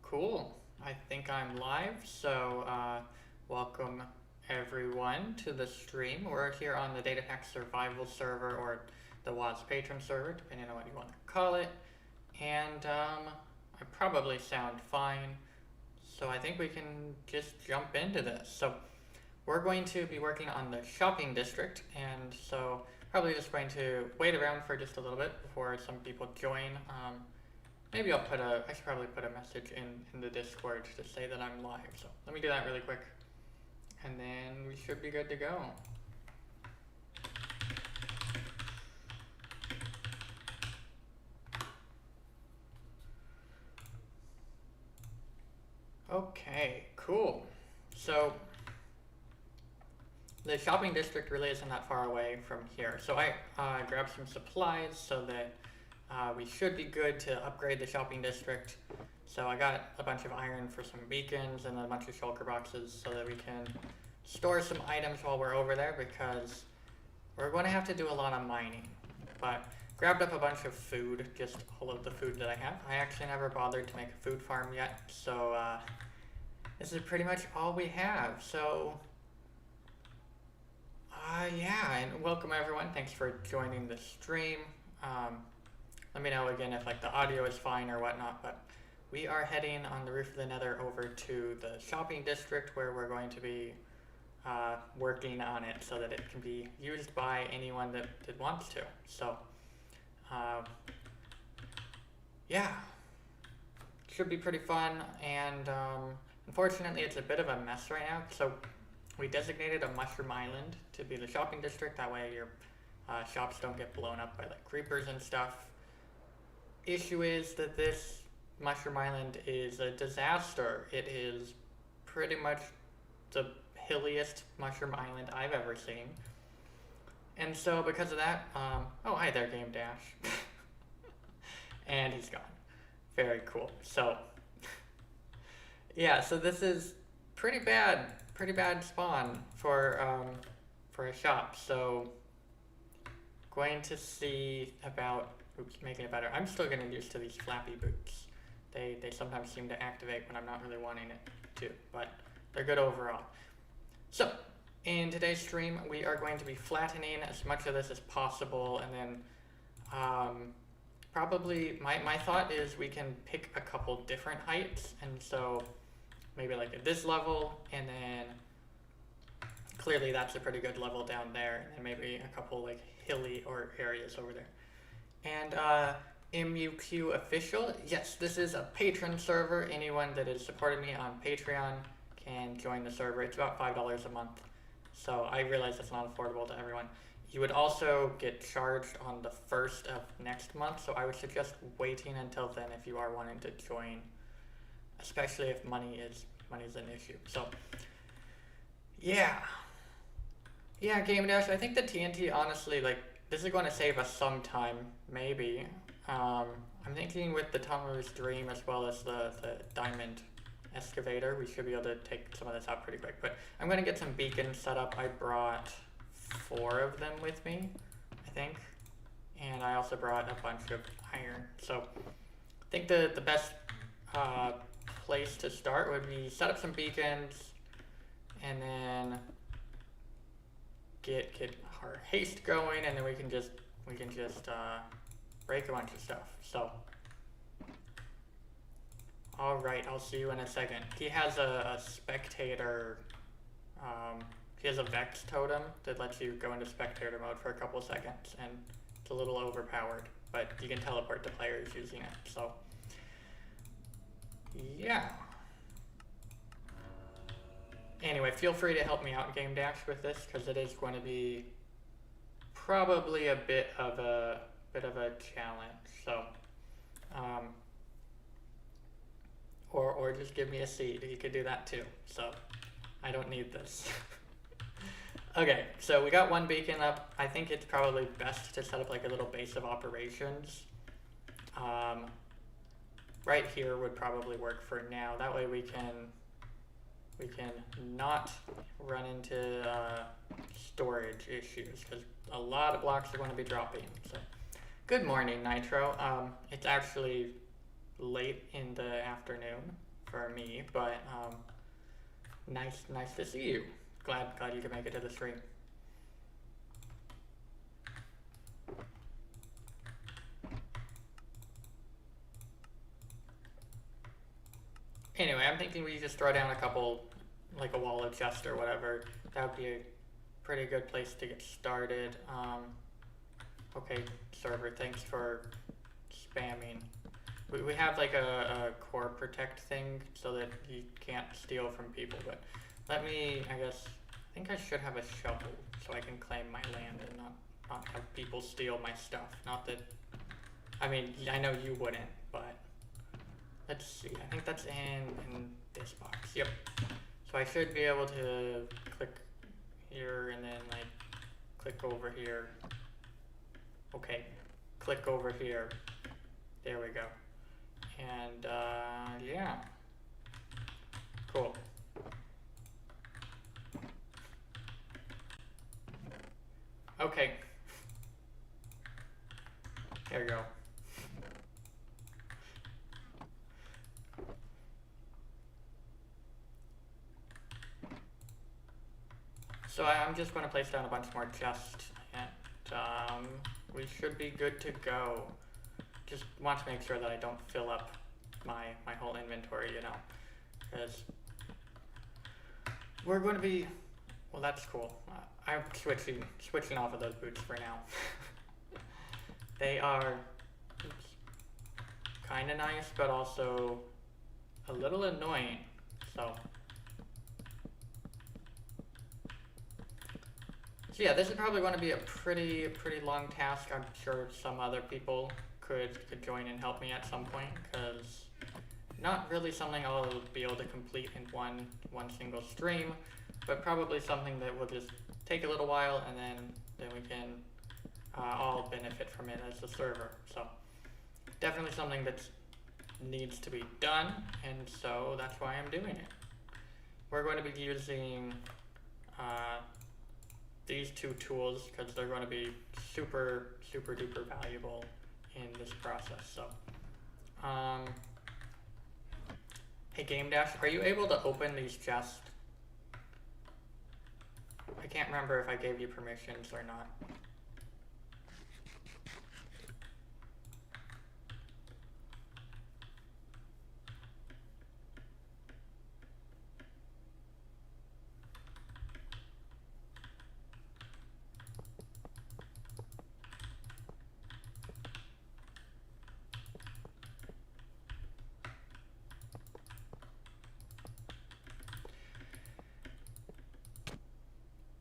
Cool. I think I'm live, so welcome everyone to the stream. We're here on the Data Hack Survival server, or the WASD Patron server, depending on what you want to call it. And I probably sound fine, so I think we can just jump into this. So we're going to be working on the shopping district, and so probably just going to wait around for just a little bit before some people join. Maybe I should probably put a message in the Discord to say that I'm live. So let me do that really quick. And then we should be good to go. Okay, cool. So the shopping district really isn't that far away from here. So I grabbed some supplies so that we should be good to upgrade the shopping district. So I got a bunch of iron for some beacons and a bunch of shulker boxes so that we can store some items while we're over there, because we're going to have to do a lot of mining. But grabbed up a bunch of food, just all of the food that I have. I actually never bothered to make a food farm yet, so this is pretty much all we have. So yeah, and welcome everyone. Thanks for joining the stream. Let me know again if the audio is fine or whatnot, but we are heading on the roof of the Nether over to the shopping district, where we're going to be working on it so that it can be used by anyone that wants to. So yeah, should be pretty fun, and unfortunately it's a bit of a mess right now. So we designated a mushroom island to be the shopping district. That way your shops don't get blown up by creepers and stuff. Issue is that this mushroom island is a disaster. It is pretty much the hilliest mushroom island I've ever seen. And so because of that, oh hi there, Game Dash. And he's gone. Very cool. So yeah, so this is pretty bad spawn for a shop. So going to see about making it better. I'm still getting used to these flappy boots. They sometimes seem to activate when I'm not really wanting it to, but they're good overall. So in today's stream, we are going to be flattening as much of this as possible, and then probably my thought is we can pick a couple different heights, and so maybe at this level, and then clearly that's a pretty good level down there, and then maybe a couple hilly or areas over there. And MUQ official, yes, this is a patron server. Anyone that has supported me on Patreon can join the server. It's about $5 a month, so I realize that's not affordable to everyone. You would also get charged on the 1st of next month, so I would suggest waiting until then if you are wanting to join, especially if money is an issue. So yeah, Game Dash, I think the TNT, honestly, this is going to save us some time, maybe. I'm thinking with the Tunnel's Dream as well as the diamond excavator, we should be able to take some of this out pretty quick. But I'm going to get some beacons set up. I brought 4 of them with me, I think. And I also brought a bunch of iron. So I think the best place to start would be set up some beacons, and then get our haste going, and then we can just break a bunch of stuff. So all right, I'll see you in a second. He has a spectator. He has a Vex totem that lets you go into spectator mode for a couple seconds, and it's a little overpowered, but you can teleport to players using it. So yeah. Anyway, feel free to help me out, Game Dash, with this, because it is going to be probably a bit of a challenge. So, or just give me a seed. You could do that too. So, I don't need this. Okay, so we got 1 beacon up. I think it's probably best to set up a little base of operations. Right here would probably work for now. That way we can not run into storage issues, because a lot of blocks are going to be dropping. So, good morning, Nitro. It's actually late in the afternoon for me, but nice to see you. Glad you could make it to the stream. Anyway, I'm thinking we just throw down a couple, like a wall of chest or whatever. That would be a pretty good place to get started. Okay, server, thanks for spamming. We have like a core protect thing so that you can't steal from people, but let me, I think I should have a shovel so I can claim my land and not have people steal my stuff. Not that, I mean, I know you wouldn't, but let's see. I think that's in this box. Yep. So I should be able to click here and then like click over here. Okay, click over here. There we go. And yeah, cool. Okay, there we go. So I'm just going to place down a bunch more chests, and we should be good to go. Just want to make sure that I don't fill up my whole inventory, you know, because we're going to be, well, that's cool. I'm switching off of those boots for now. They are kind of nice, but also a little annoying, so yeah, this is probably going to be a pretty long task. I'm sure some other people could join and help me at some point, because not really something I'll be able to complete in one single stream, but probably something that will just take a little while, and then we can all benefit from it as a server. So definitely something that needs to be done, and so that's why I'm doing it. We're going to be using these two tools because they're going to be super duper valuable in this process. So hey Game Dash, are you able to open these chests? I can't remember if I gave you permissions or not.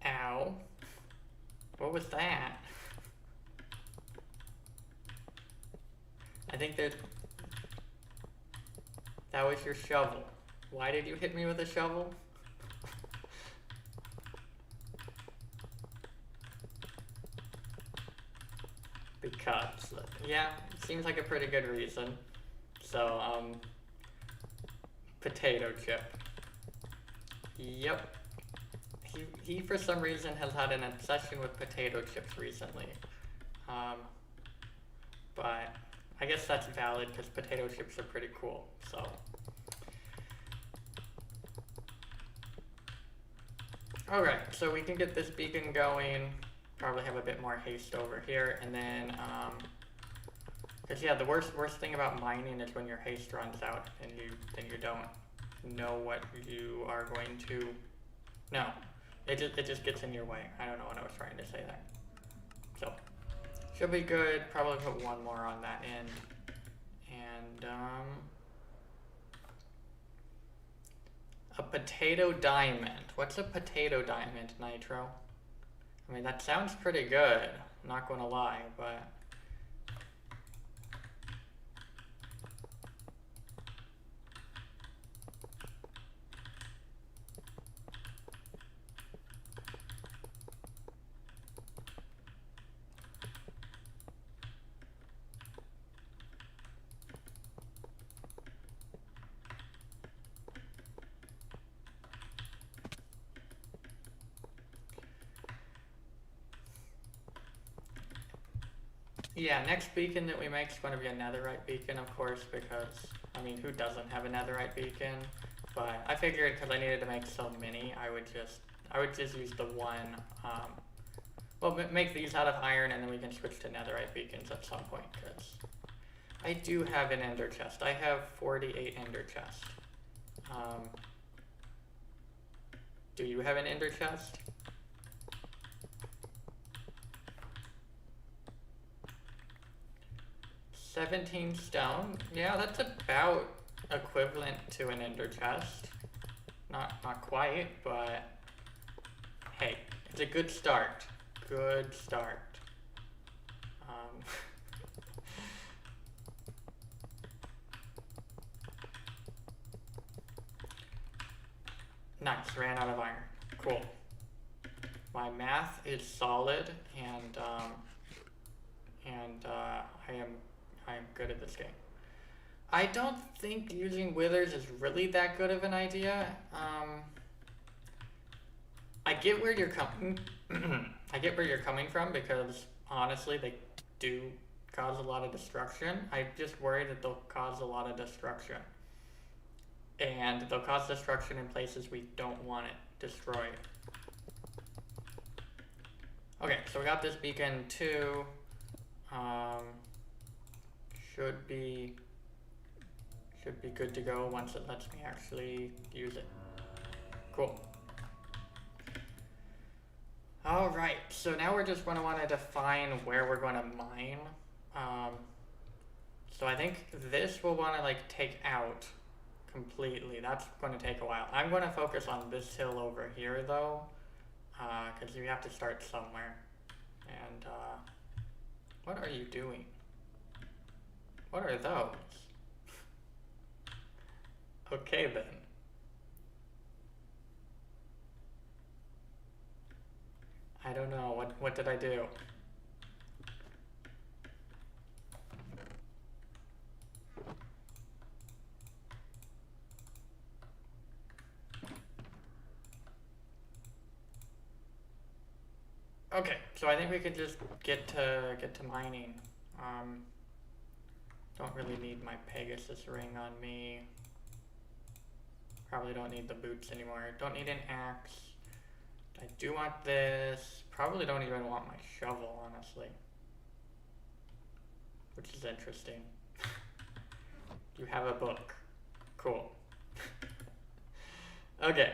Ow. What was that? I think that was your shovel. Why did you hit me with a shovel? Because, yeah, it seems like a pretty good reason. So, potato chip. Yep. He for some reason has had an obsession with potato chips recently. But I guess that's valid because potato chips are pretty cool, so. Alright, so we can get this beacon going, probably have a bit more haste over here, and then, because yeah, the worst thing about mining is when your haste runs out and you don't know what you are going to, no. It just gets in your way. I don't know what I was trying to say there. So, should be good. Probably put one more on that end. And, a potato diamond. What's a potato diamond, Nitro? I mean, that sounds pretty good. I'm not gonna lie, but Yeah, next beacon that we make is going to be a netherite beacon, of course, because, I mean, who doesn't have a netherite beacon? But I figured because I needed to make so many, I would just use the one, well, make these out of iron, and then we can switch to netherite beacons at some point, because I do have an ender chest. I have 48 ender chests. Do you have an ender chest? $17 stone. Yeah, that's about equivalent to an ender chest. Not quite, but hey, it's a good start. Good start. Nice, ran out of iron. Cool. My math is solid, and I am good at this game. I don't think using withers is really that good of an idea. I get where you're coming. I get where you're coming from, because honestly, they do cause a lot of destruction. I'm just worried that they'll cause a lot of destruction, and they'll cause destruction in places we don't want it destroyed. Okay, so we got this beacon too. Should be good to go once it lets me actually use it. Cool. All right, so now we're just going to want to define where we're going to mine. So I think this we'll want to like take out completely. That's going to take a while. I'm going to focus on this hill over here though, because you have to start somewhere. And what are you doing? What are those? Okay then. I don't know, what did I do? Okay, so I think we could just get to mining. Don't really need my Pegasus ring on me. Probably don't need the boots anymore. Don't need an axe. I do want this. Probably don't even want my shovel, honestly. Which is interesting. You have a book. Cool. Okay.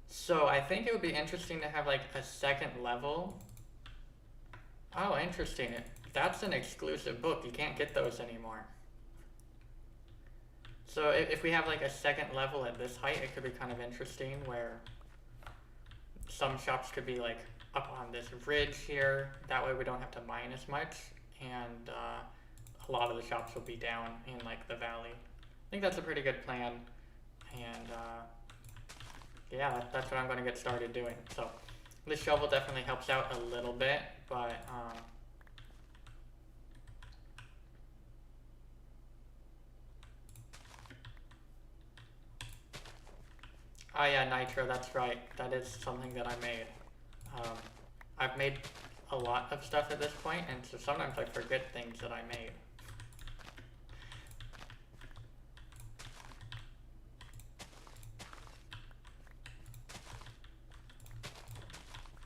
So I think it would be interesting to have like a second level. Oh, interesting. That's an exclusive book. You can't get those anymore. So if we have like a second level at this height, it could be kind of interesting, where some shops could be like up on this ridge here. That way we don't have to mine as much, and a lot of the shops will be down in like the valley. I think that's a pretty good plan, and yeah, that's what I'm going to get started doing. So this shovel definitely helps out a little bit, but oh yeah, nitro, that's right. That is something that I made. I've made a lot of stuff at this point, and so sometimes I forget things that I made.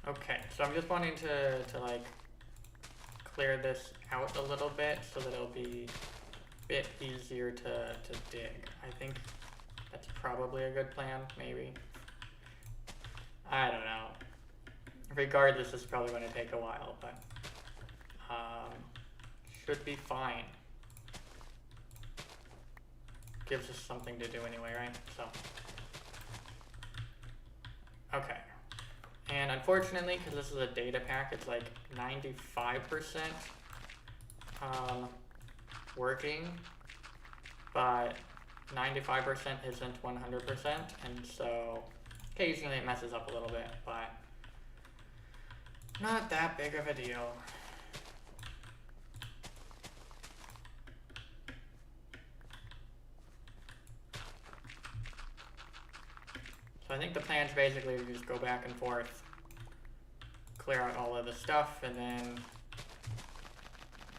Okay, so I'm just wanting to like clear this out a little bit so that it'll be a bit easier to dig. I think that's probably a good plan, maybe. I don't know. Regardless, this is probably going to take a while, but should be fine. Gives us something to do anyway, right? So, okay. And unfortunately, because this is a data pack, it's like 95% working, but 95% isn't 100%, and so occasionally it messes up a little bit, but not that big of a deal. So I think the plan's basically to just go back and forth, clear out all of the stuff, and then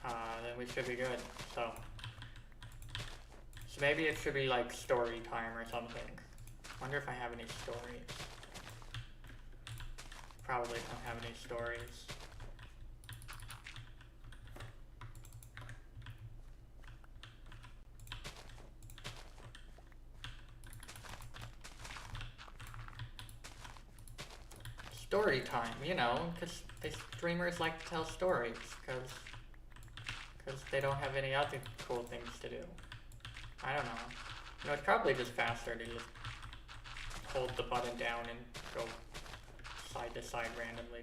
then we should be good. So maybe it should be like story time or something. Wonder if I have any stories. Probably don't have any stories. Story time, you know, because streamers like to tell stories, because they don't have any other cool things to do. I don't know. You know, it's probably just faster to just hold the button down and go side to side randomly.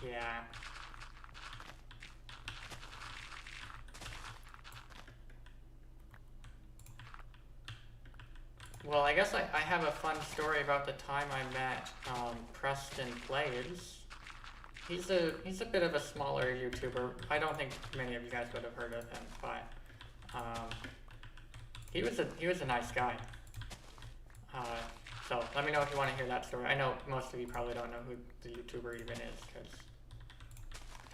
Yeah. Well, I guess I have a fun story about the time I met Preston Plays. He's a bit of a smaller YouTuber. I don't think many of you guys would have heard of him, but he was a nice guy. So let me know if you want to hear that story. I know most of you probably don't know who the YouTuber even is, because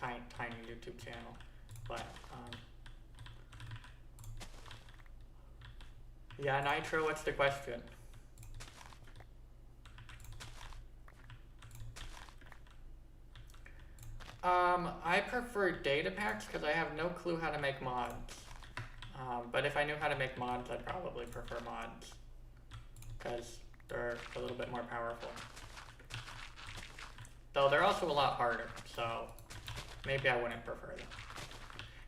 tiny YouTube channel, but yeah, Nitro, what's the question? I prefer data packs because I have no clue how to make mods. But if I knew how to make mods, I'd probably prefer mods because they're a little bit more powerful. Though they're also a lot harder, so maybe I wouldn't prefer them.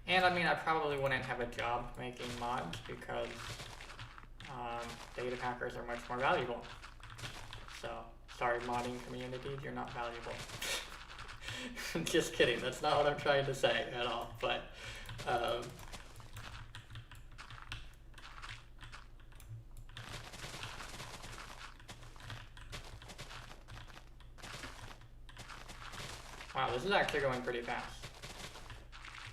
And I mean, I probably wouldn't have a job making mods because data packers are much more valuable. So, sorry modding community, you're not valuable. Just kidding, that's not what I'm trying to say at all, but wow, this is actually going pretty fast.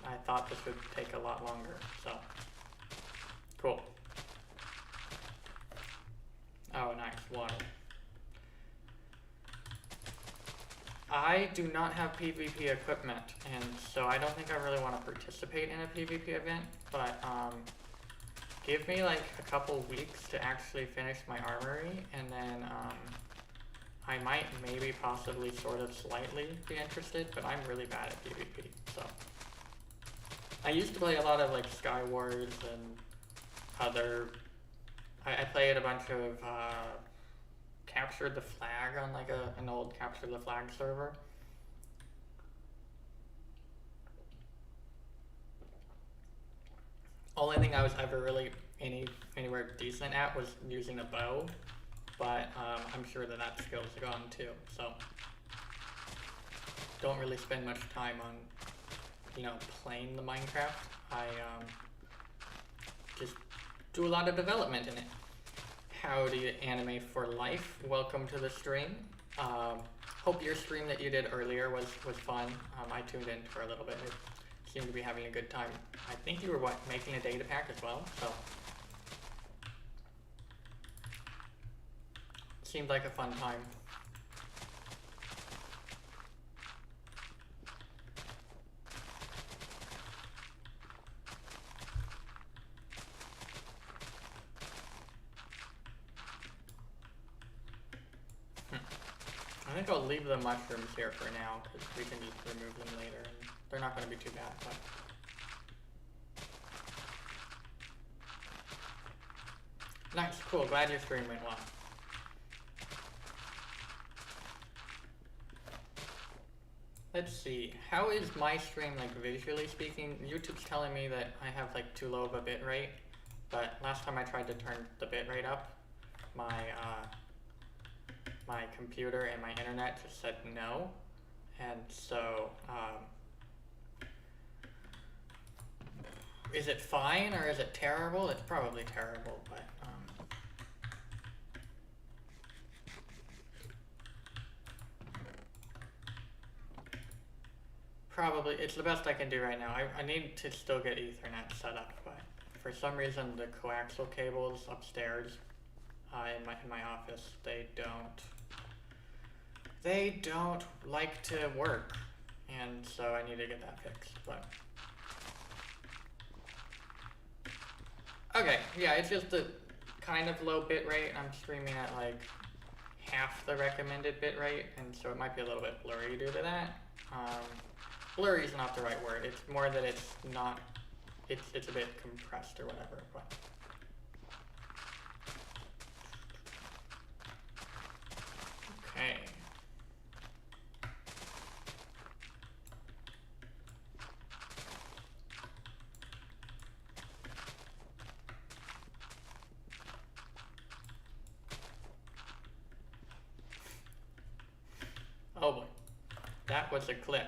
I thought this would take a lot longer, so cool. Oh, nice, water. I do not have PvP equipment, and so I don't think I really want to participate in a PvP event, but give me like a couple weeks to actually finish my armory, and then I might maybe possibly sort of slightly be interested, but I'm really bad at PvP, so. I used to play a lot of like Sky Wars and other, I played a bunch of Captured the Flag on like an old Capture the Flag server. Only thing I was ever really anywhere decent at was using a bow, but I'm sure that skill's gone too, so don't really spend much time on, you know, playing the Minecraft. I just do a lot of development in it. Howdy, Anime for Life. Welcome to the stream. Hope your stream that you did earlier was fun. I tuned in for a little bit. It seemed to be having a good time. I think you were making a data pack as well, so seemed like a fun time. I think I'll leave the mushrooms here for now, because we can just remove them later, and they're not going to be too bad, but. Nice, cool, glad your stream went well. Let's see, how is my stream, like, visually speaking? YouTube's telling me that I have, like, too low of a bit rate, but last time I tried to turn the bit rate up, my computer and my internet just said no, and so is it fine or is it terrible? It's probably terrible, but probably it's the best I can do right now. I need to still get Ethernet set up, but for some reason the coaxial cables upstairs in my office, they don't like to work, and so I need to get that fixed, but... Okay, yeah, it's just a kind of low bit rate. I'm streaming at like half the recommended bit rate, and so it might be a little bit blurry due to that. Blurry is not the right word. It's more that it's not, it's a bit compressed or whatever, but... Okay. Oh boy, that was a cliff.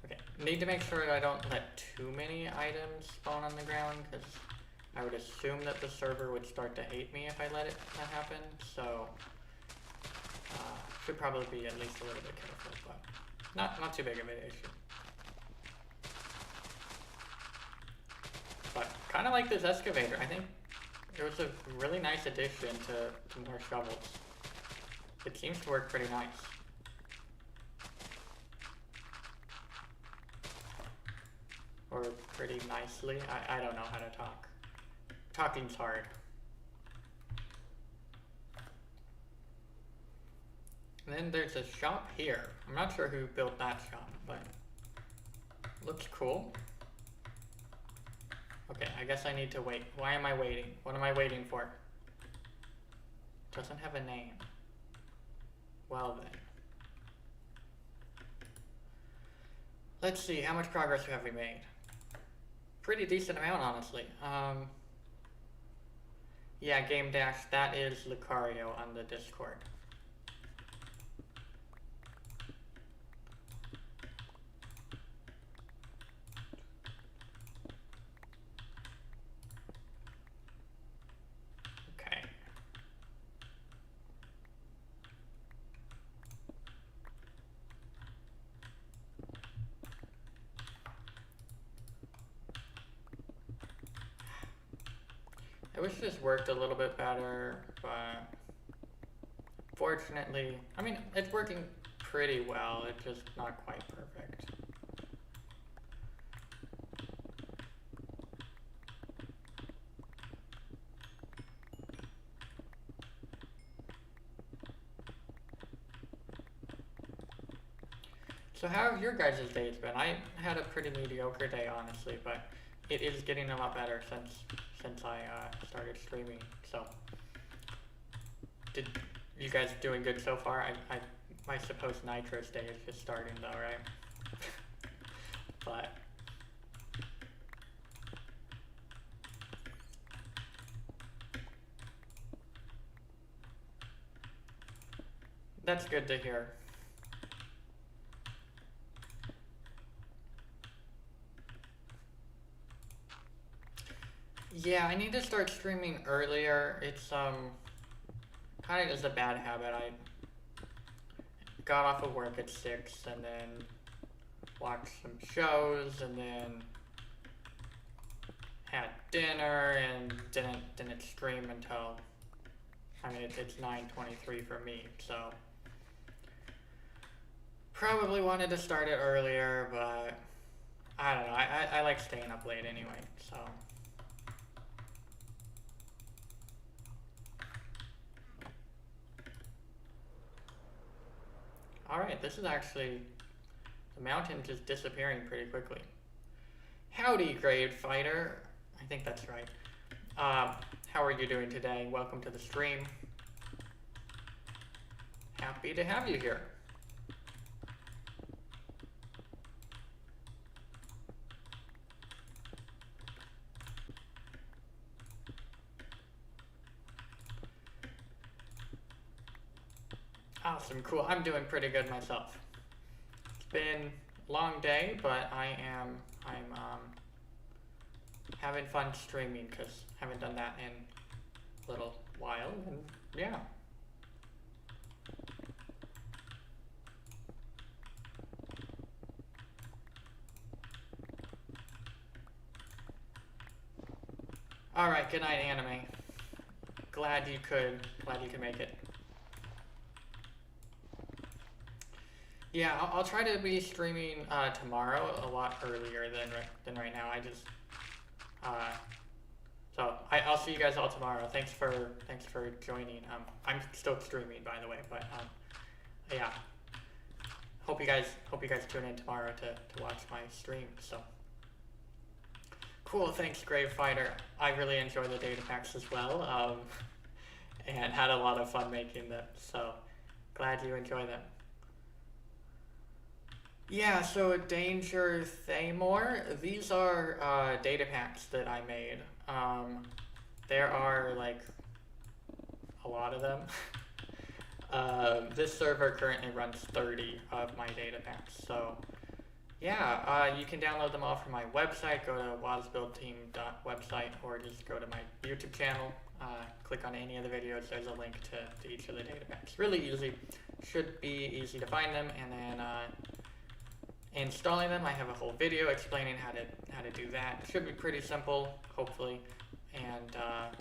Okay, need to make sure that I don't let too many items spawn on the ground, because I would assume that the server would start to hate me if I let that happen, so should probably be at least a little bit careful, but not too big of an issue. But kind of like this excavator, I think it was a really nice addition to more shovels. It seems to work pretty nice. Or pretty nicely. I don't know how to talk. Talking's hard. And then there's a shop here. I'm not sure who built that shop, but looks cool. Okay, I guess I need to wait. Why am I waiting? What am I waiting for? Doesn't have a name. Well then. Let's see, how much progress have we made? Pretty decent amount, honestly. Yeah, Game Dash, that is Lucario on the Discord. I wish this worked a little bit better, but fortunately, I mean, it's working pretty well, it's just not quite perfect. So how have your guys' days been? I had a pretty mediocre day, honestly, but it is getting a lot better since I started streaming. So, did you guys doing good so far? I suppose Nitro's day is just starting though, right? But that's good to hear. Yeah, I need to start streaming earlier. It's kind of just a bad habit. I got off of work at 6 and then watched some shows and then had dinner and didn't stream until, I mean, it's 9:23 for me, so probably wanted to start it earlier, but I don't know. I like staying up late anyway, so. Alright, this is actually, the mountain just disappearing pretty quickly. Howdy, Grade Fighter. I think that's right. How are you doing today? Welcome to the stream. Happy to have you here. Awesome, cool. I'm doing pretty good myself. It's been a long day, but I'm having fun streaming because I haven't done that in a little while, and yeah. Alright, good night, anime. glad you could make it. Yeah, I'll try to be streaming tomorrow a lot earlier than right now. I just so I'll see you guys all tomorrow. Thanks for joining. I'm still streaming, by the way, but yeah. Hope you guys tune in tomorrow to watch my stream. So cool. Thanks, Grave Fighter. I really enjoy the data packs as well, and had a lot of fun making them. So glad you enjoy them. Yeah, so Danger Thamor, these are data packs that I made. There are like a lot of them. This server currently runs 30 of my data packs, so yeah, you can download them all from my website. Go to wasdbuildteam.website or just go to my YouTube channel. Click on any of the videos. There's a link to each of the data packs. Really easy. Should be easy to find them, and then installing them, I have a whole video explaining how to do that. It should be pretty simple, hopefully, and a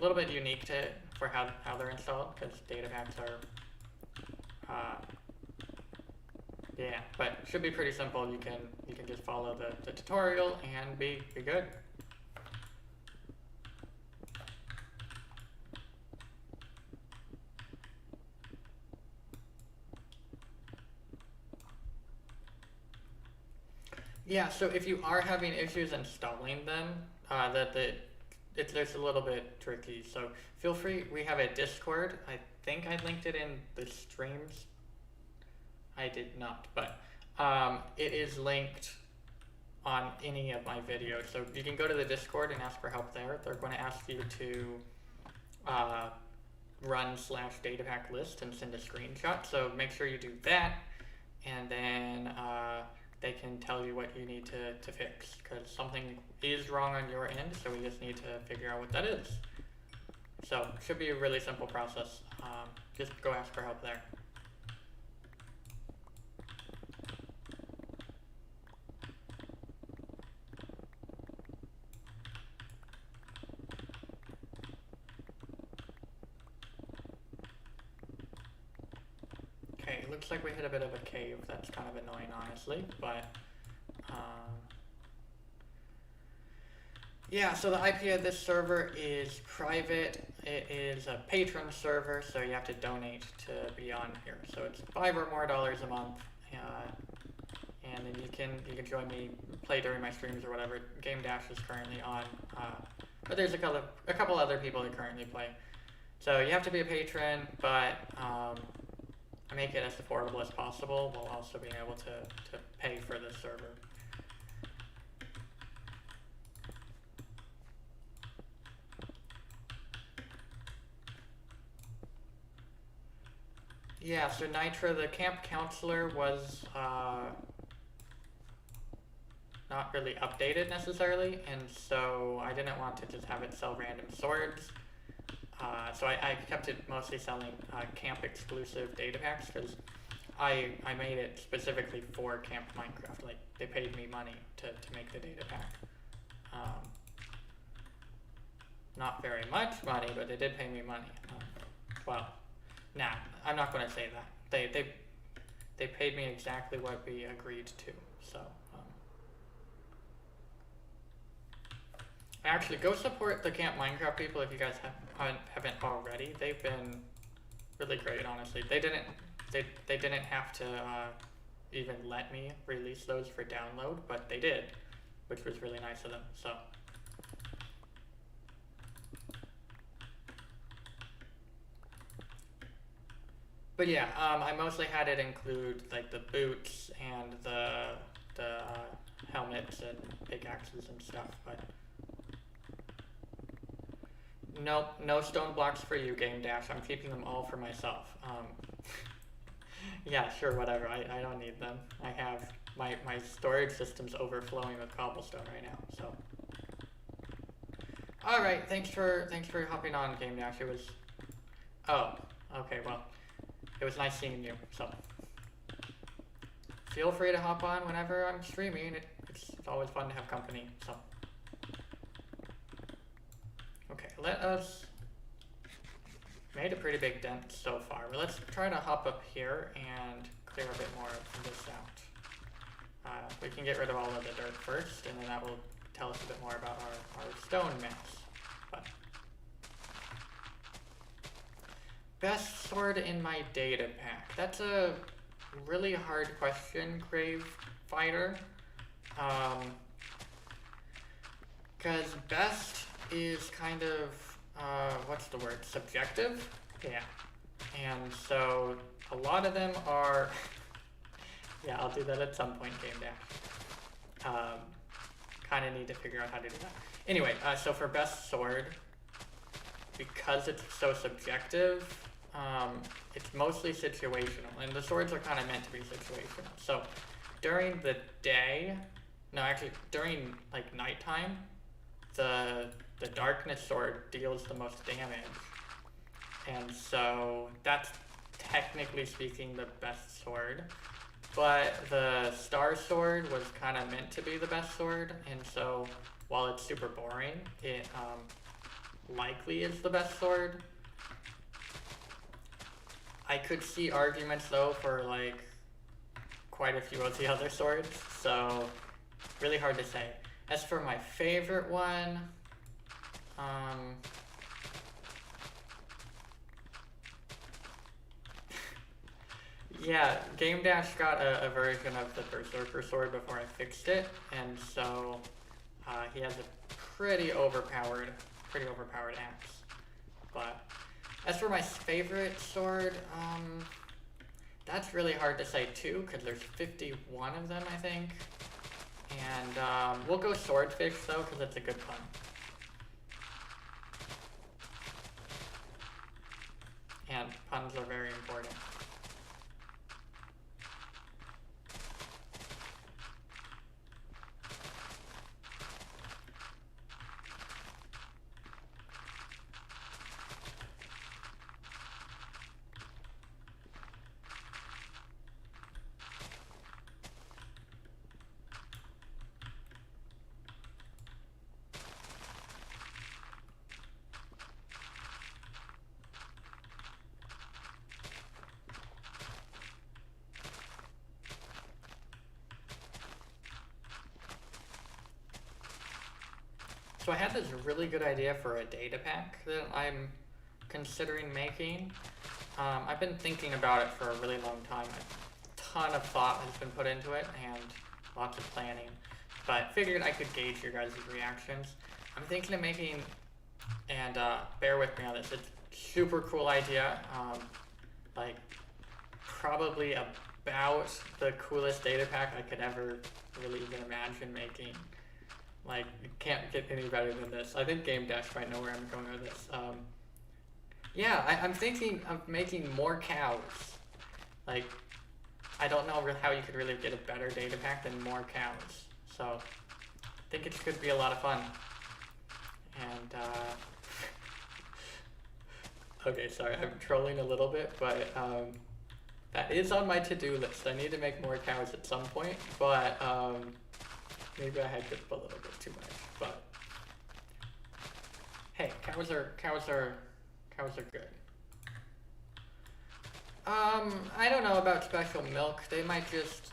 little bit unique for how they're installed, because data packs are yeah, but it should be pretty simple. You can just follow the tutorial and be good. Yeah, so if you are having issues installing them, it's a little bit tricky. So feel free. We have a Discord. I think I linked it in the streams. I did not, but it is linked on any of my videos. So you can go to the Discord and ask for help there. They're going to ask you to run /datapack list and send a screenshot. So make sure you do that, and then they can tell you what you need to fix, because something is wrong on your end, so we just need to figure out what that is. So it should be a really simple process. Just go ask for help there. Okay, looks like we hit a bit of a cave. That's kind of annoying, honestly, but yeah, so the IP of this server is private. It is a Patron server, so you have to donate to be on here. So it's $5 or more a month, and then you can join me, play during my streams or whatever. Game Dash is currently on, but there's a couple other people that currently play. So you have to be a patron, but I make it as affordable as possible while also being able to pay for this server. Yeah, so Nitra, the camp counselor, was not really updated necessarily, and so I didn't want to just have it sell random swords. So I kept it mostly selling camp exclusive data packs, because I made it specifically for Camp Minecraft. Like, they paid me money to make the data pack. Not very much money, but they did pay me money. Well, nah, I'm not going to say that. They paid me exactly what we agreed to. So actually, go support the Camp Minecraft people if you guys haven't already. They've been really great, honestly. They didn't have to even let me release those for download, but they did, which was really nice of them. So. But yeah, I mostly had it include like the boots and the helmets and pickaxes and stuff, but nope, no stone blocks for you, Game Dash. I'm keeping them all for myself. Yeah, sure, whatever. I don't need them. I have my storage system's overflowing with cobblestone right now. So, all right, thanks for hopping on, Game Dash. It was, oh, okay, well. It was nice seeing you, so feel free to hop on whenever I'm streaming. It's always fun to have company, so. Okay, let us made a pretty big dent so far. But let's try to hop up here and clear a bit more of this out. We can get rid of all of the dirt first, and then that will tell us a bit more about our stone mass. But best sword in my data pack. That's a really hard question, Grave Fighter. Because best is kind of, what's the word, subjective? Yeah. And so a lot of them are, yeah, I'll do that at some point, Game Dash. Kind of need to figure out how to do that. Anyway, so for best sword, because it's so subjective, it's mostly situational, and the swords are kind of meant to be situational. So during the day, no, actually during like nighttime, the darkness sword deals the most damage, and so that's technically speaking the best sword. But the star sword was kind of meant to be the best sword, and so while it's super boring, it likely is the best sword. I could see arguments though for like quite a few of the other swords, so really hard to say. As for my favorite one, yeah, Game Dash got a version of the Berserker sword before I fixed it, and so he has a pretty overpowered axe. But as for my favorite sword, that's really hard to say too, because there's 51 of them, I think. And we'll go Swordfish though, because it's a good pun. And puns are very important. So I had this really good idea for a data pack that I'm considering making. I've been thinking about it for a really long time. A ton of thought has been put into it and lots of planning, but figured I could gauge your guys' reactions. I'm thinking of making, and bear with me on this, it's a super cool idea, like probably about the coolest data pack I could ever really even imagine making. Like, it can't get any better than this. I think Game Dash might know where I'm going with this. Yeah, I'm thinking of making more cows. Like, I don't know how you could really get a better data pack than more cows. So, I think it could be a lot of fun. And, okay, sorry, I'm trolling a little bit, but that is on my to-do list. I need to make more cows at some point, but maybe I hyped it up a little bit too much, but hey, cows are good. I don't know about special milk. They might just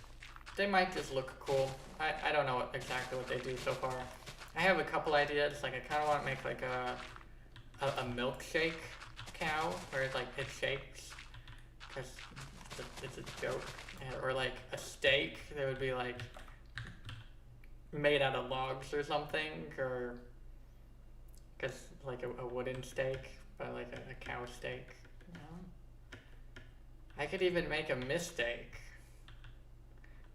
look cool. I don't know exactly what they do so far. I have a couple ideas. Like I kind of want to make like a milkshake cow where it's like it shakes because it's a joke, or like a steak that would be like made out of logs or something, or because like a wooden steak, but like a cow steak. You know? I could even make a mistake.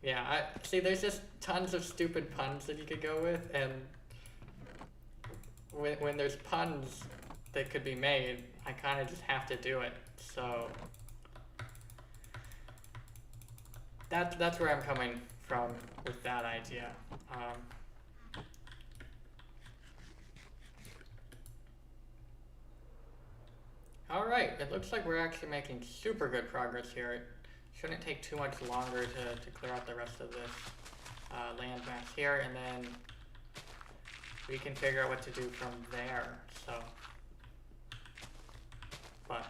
Yeah, see, there's just tons of stupid puns that you could go with, and when there's puns that could be made, I kind of just have to do it. So that's where I'm coming from with that idea. All right, it looks like we're actually making super good progress here. It shouldn't take too much longer to clear out the rest of this land mass here, and then we can figure out what to do from there. So but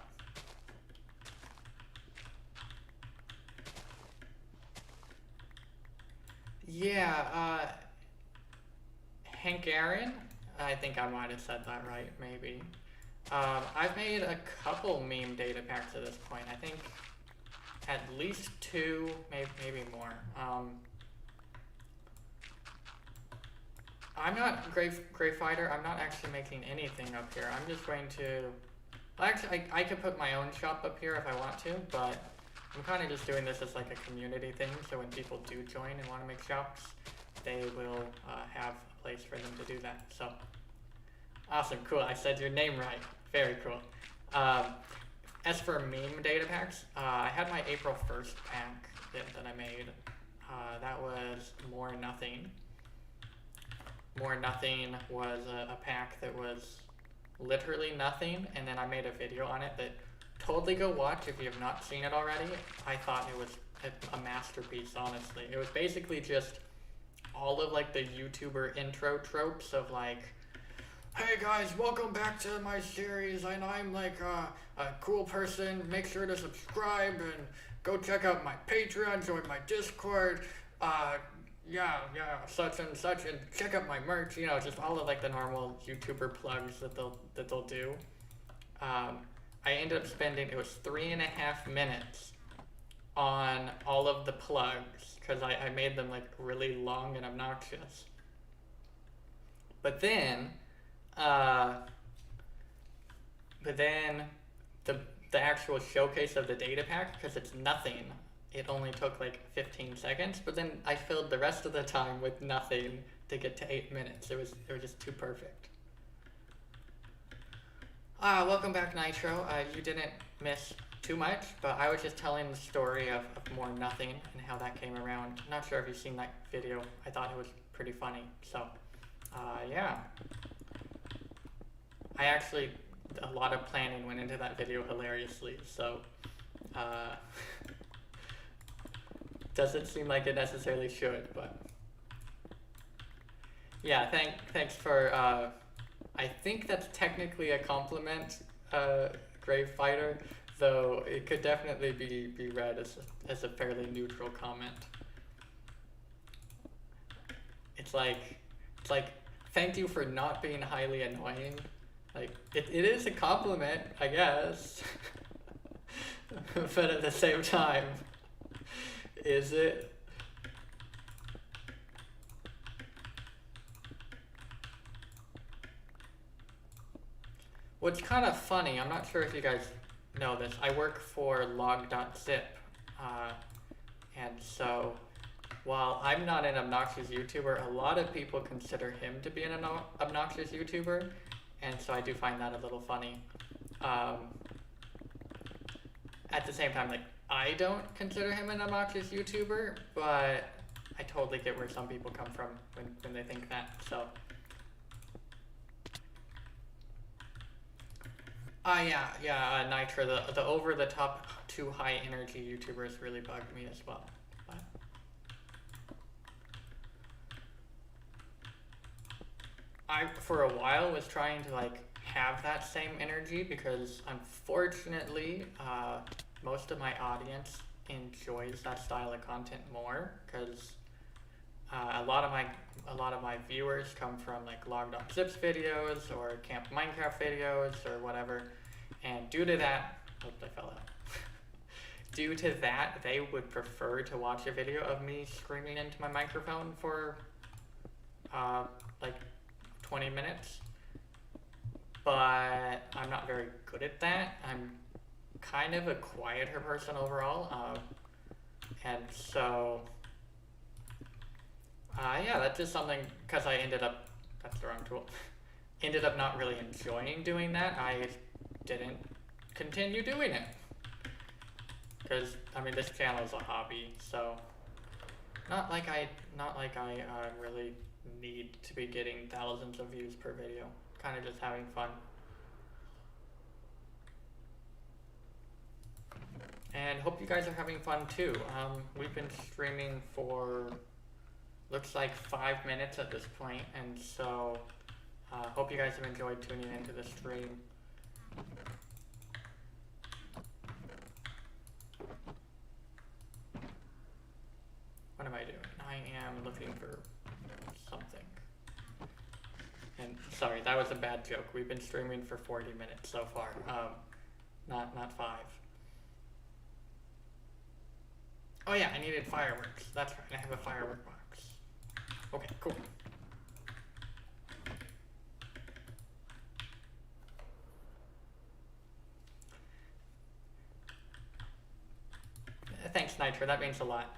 yeah, Hungarian? I think I might have said that right, maybe. I've made a couple meme data packs at this point. I think at least 2, maybe more. I'm not Gray Fighter. I'm not actually making anything up here. I'm just going to. Well, actually, I could put my own shop up here if I want to, but I'm kind of just doing this as like a community thing. So when people do join and want to make shops, they will have a place for them to do that. So awesome, cool. I said your name right. Very cool. As for meme data packs, I had my April 1st pack that I made. That was More Nothing. More Nothing was a pack that was literally nothing, and then I made a video on it that totally go watch if you have not seen it already. I thought it was a masterpiece, honestly. It was basically just all of like the YouTuber intro tropes of like, hey guys, welcome back to my series, and I'm like a cool person. Make sure to subscribe and go check out my Patron, join my Discord, yeah, such and such, and check out my merch. You know, just all of like the normal YouTuber plugs that they'll do. I ended up spending, it was 3.5 minutes on all of the plugs because I made them like really long and obnoxious. But then the actual showcase of the data pack, because it's nothing, it only took like 15 seconds, but then I filled the rest of the time with nothing to get to 8 minutes. It was just too perfect. Welcome back, Nitro. You didn't miss too much, but I was just telling the story of More Nothing and how that came around. I'm not sure if you've seen that video. I thought it was pretty funny. So, yeah. I actually, a lot of planning went into that video hilariously, so, doesn't seem like it necessarily should, but yeah, thanks for, I think that's technically a compliment, Grave Fighter, though it could definitely be read as a fairly neutral comment. It's like, thank you for not being highly annoying. Like, it is a compliment, I guess, but at the same time, is it? What's kind of funny, I'm not sure if you guys know this, I work for log.zip, and so while I'm not an obnoxious YouTuber, a lot of people consider him to be an obnoxious YouTuber, and so I do find that a little funny. At the same time, like, I don't consider him an obnoxious YouTuber, but I totally get where some people come from when they think that, so. Yeah, Nitro, the over-the-top too high energy YouTubers really bugged me as well. But I, for a while, was trying to like have that same energy because unfortunately, most of my audience enjoys that style of content more because a lot of my viewers come from like log.zips videos or Camp Minecraft videos or whatever, and due to that, oops, I fell out. Due to that, they would prefer to watch a video of me screaming into my microphone for like 20 minutes, but I'm not very good at that. I'm kind of a quieter person overall, and so yeah, that's just something, because I ended up, that's the wrong tool, ended up not really enjoying doing that. I didn't continue doing it, because, I mean, this channel is a hobby, so not like I really need to be getting thousands of views per video, kind of just having fun. And hope you guys are having fun too. We've been streaming for, looks like 5 minutes at this point, and so hope you guys have enjoyed tuning into the stream. I am looking for something. And sorry, that was a bad joke. We've been streaming for 40 minutes so far. Not 5. Oh yeah, I needed fireworks. That's right, I have a firework box. Okay, cool. Thanks, Nitro, that means a lot.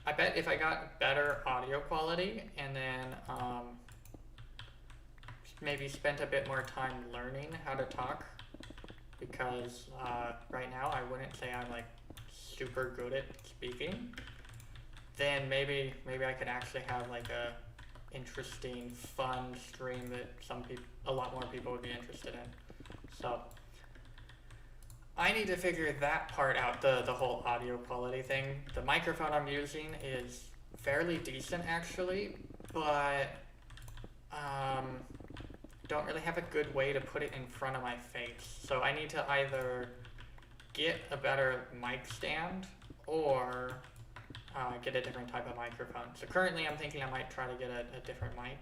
I bet if I got better audio quality and then maybe spent a bit more time learning how to talk, because right now I wouldn't say I'm like super good at speaking, then maybe I could actually have like a interesting, fun stream that a lot more people would be interested in. So I need to figure that part out, the whole audio quality thing. The microphone I'm using is fairly decent actually, but don't really have a good way to put it in front of my face. So I need to either get a better mic stand or get a different type of microphone. So currently I'm thinking I might try to get a different mic,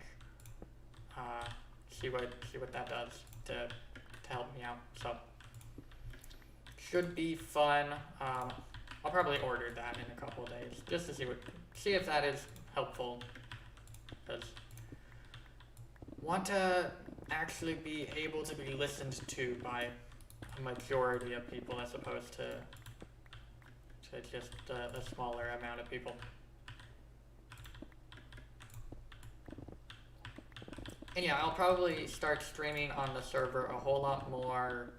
see what that does to help me out. So should be fun. I'll probably order that in a couple of days just to see if that is helpful. Because want to actually be able to be listened to by a majority of people as opposed to just a smaller amount of people. And yeah, I'll probably start streaming on the server a whole lot more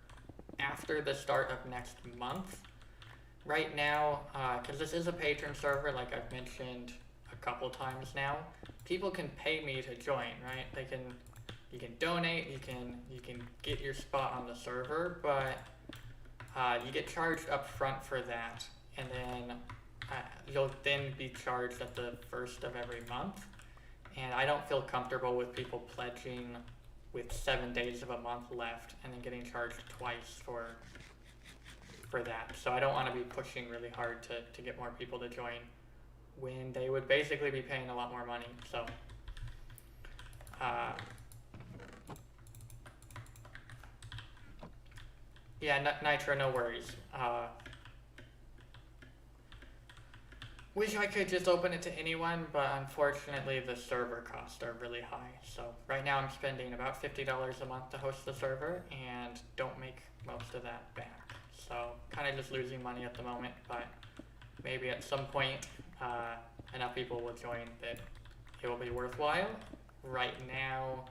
after the start of next month. Right now, because this is a Patron server, like I've mentioned a couple times now, people can pay me to join, right? You can donate, you can get your spot on the server, but you get charged up front for that, and then you'll then be charged at the first of every month. And I don't feel comfortable with people pledging with 7 days of a month left and then getting charged twice for that. So I don't want to be pushing really hard to get more people to join when they would basically be paying a lot more money. So yeah, Nitro, no worries. Wish I could just open it to anyone, but unfortunately the server costs are really high. So right now I'm spending about $50 a month to host the server and don't make most of that back. So kind of just losing money at the moment, but maybe at some point enough people will join that it will be worthwhile. Right now,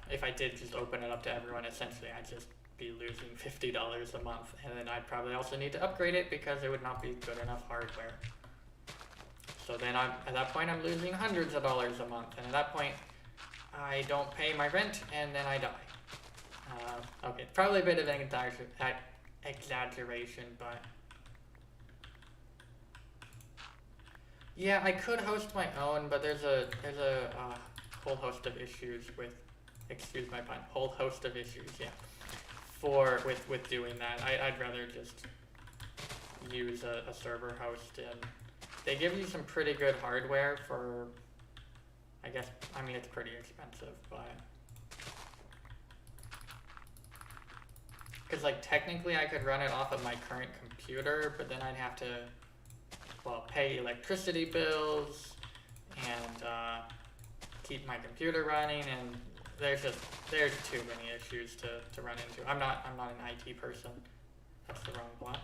if I did just open it up to everyone, essentially I'd just be losing $50 a month, and then I'd probably also need to upgrade it because it would not be good enough hardware. So then at that point I'm losing hundreds of dollars a month, and at that point I don't pay my rent and then I die. Okay, probably a bit of an exaggeration, but yeah, I could host my own, but there's a whole host of issues with, excuse my pun, whole host of issues, yeah, with doing that. I'd rather just use a server host, and they give you some pretty good hardware for, I mean it's pretty expensive, but because like technically I could run it off of my current computer, but then I'd have to, well, pay electricity bills and keep my computer running, and there's too many issues to run into. I'm not an IT person. That's the wrong block.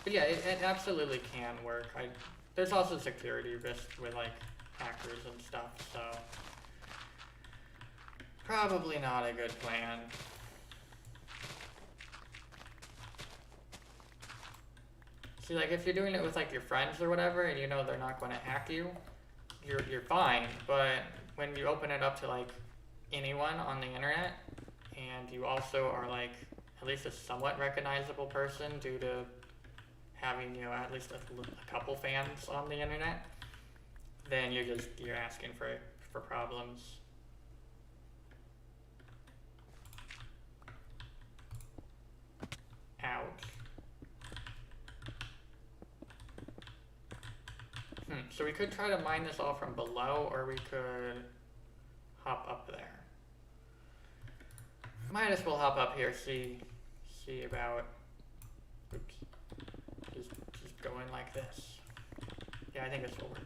But yeah, it absolutely can work. There's also security risks with like hackers and stuff, so probably not a good plan. See, like if you're doing it with like your friends or whatever, and you know they're not going to hack you, you're fine. But when you open it up to like anyone on the internet, and you also are like at least a somewhat recognizable person due to having, you know, at least a couple fans on the internet, then you're asking for problems. So we could try to mine this all from below, or we could hop up there. Might as well hop up here, see about, oops, just going like this. Yeah, I think this will work.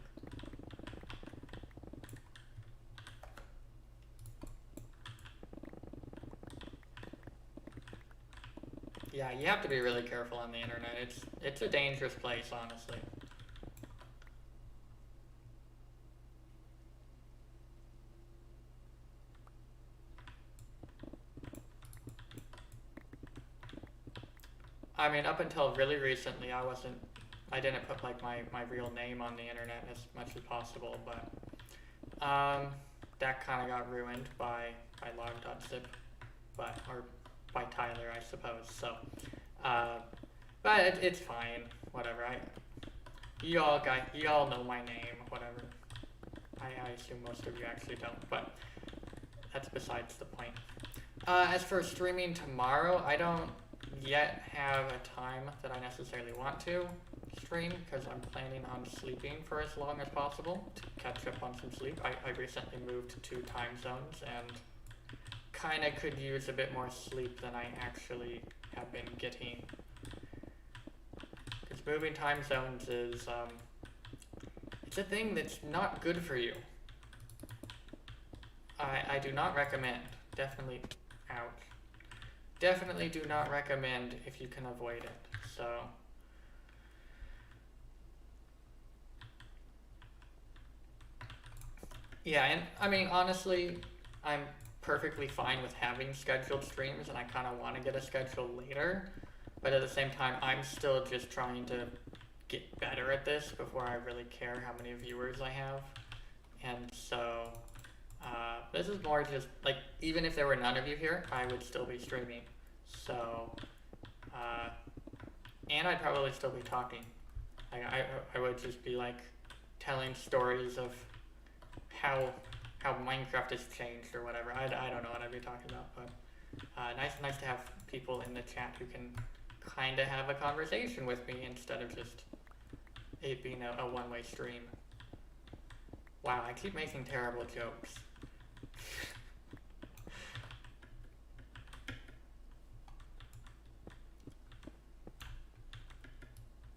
Yeah, you have to be really careful on the internet. It's a dangerous place, honestly. I mean, up until really recently, I didn't put like my real name on the internet as much as possible, but that kind of got ruined by log.zip, or by Tyler, I suppose. So, but it's fine. Whatever. You all know my name. Whatever. I assume most of you actually don't, but that's besides the point. As for streaming tomorrow, I don't yet have a time that I necessarily want to stream because I'm planning on sleeping for as long as possible to catch up on some sleep. I recently moved to 2 time zones and kind of could use a bit more sleep than I actually have been getting. Because moving time zones is, it's a thing that's not good for you. I do not recommend. Definitely, ouch. Definitely do not recommend if you can avoid it. So, yeah, and I mean, honestly, I'm perfectly fine with having scheduled streams, and I kind of want to get a schedule later, but at the same time, I'm still just trying to get better at this before I really care how many viewers I have. And so, this is more just, like, even if there were none of you here, I would still be streaming. So, and I'd probably still be talking. Like, I would just be, like, telling stories of how Minecraft has changed or whatever. I don't know what I'd be talking about, but nice to have people in the chat who can kind of have a conversation with me instead of just it being a one-way stream. Wow, I keep making terrible jokes.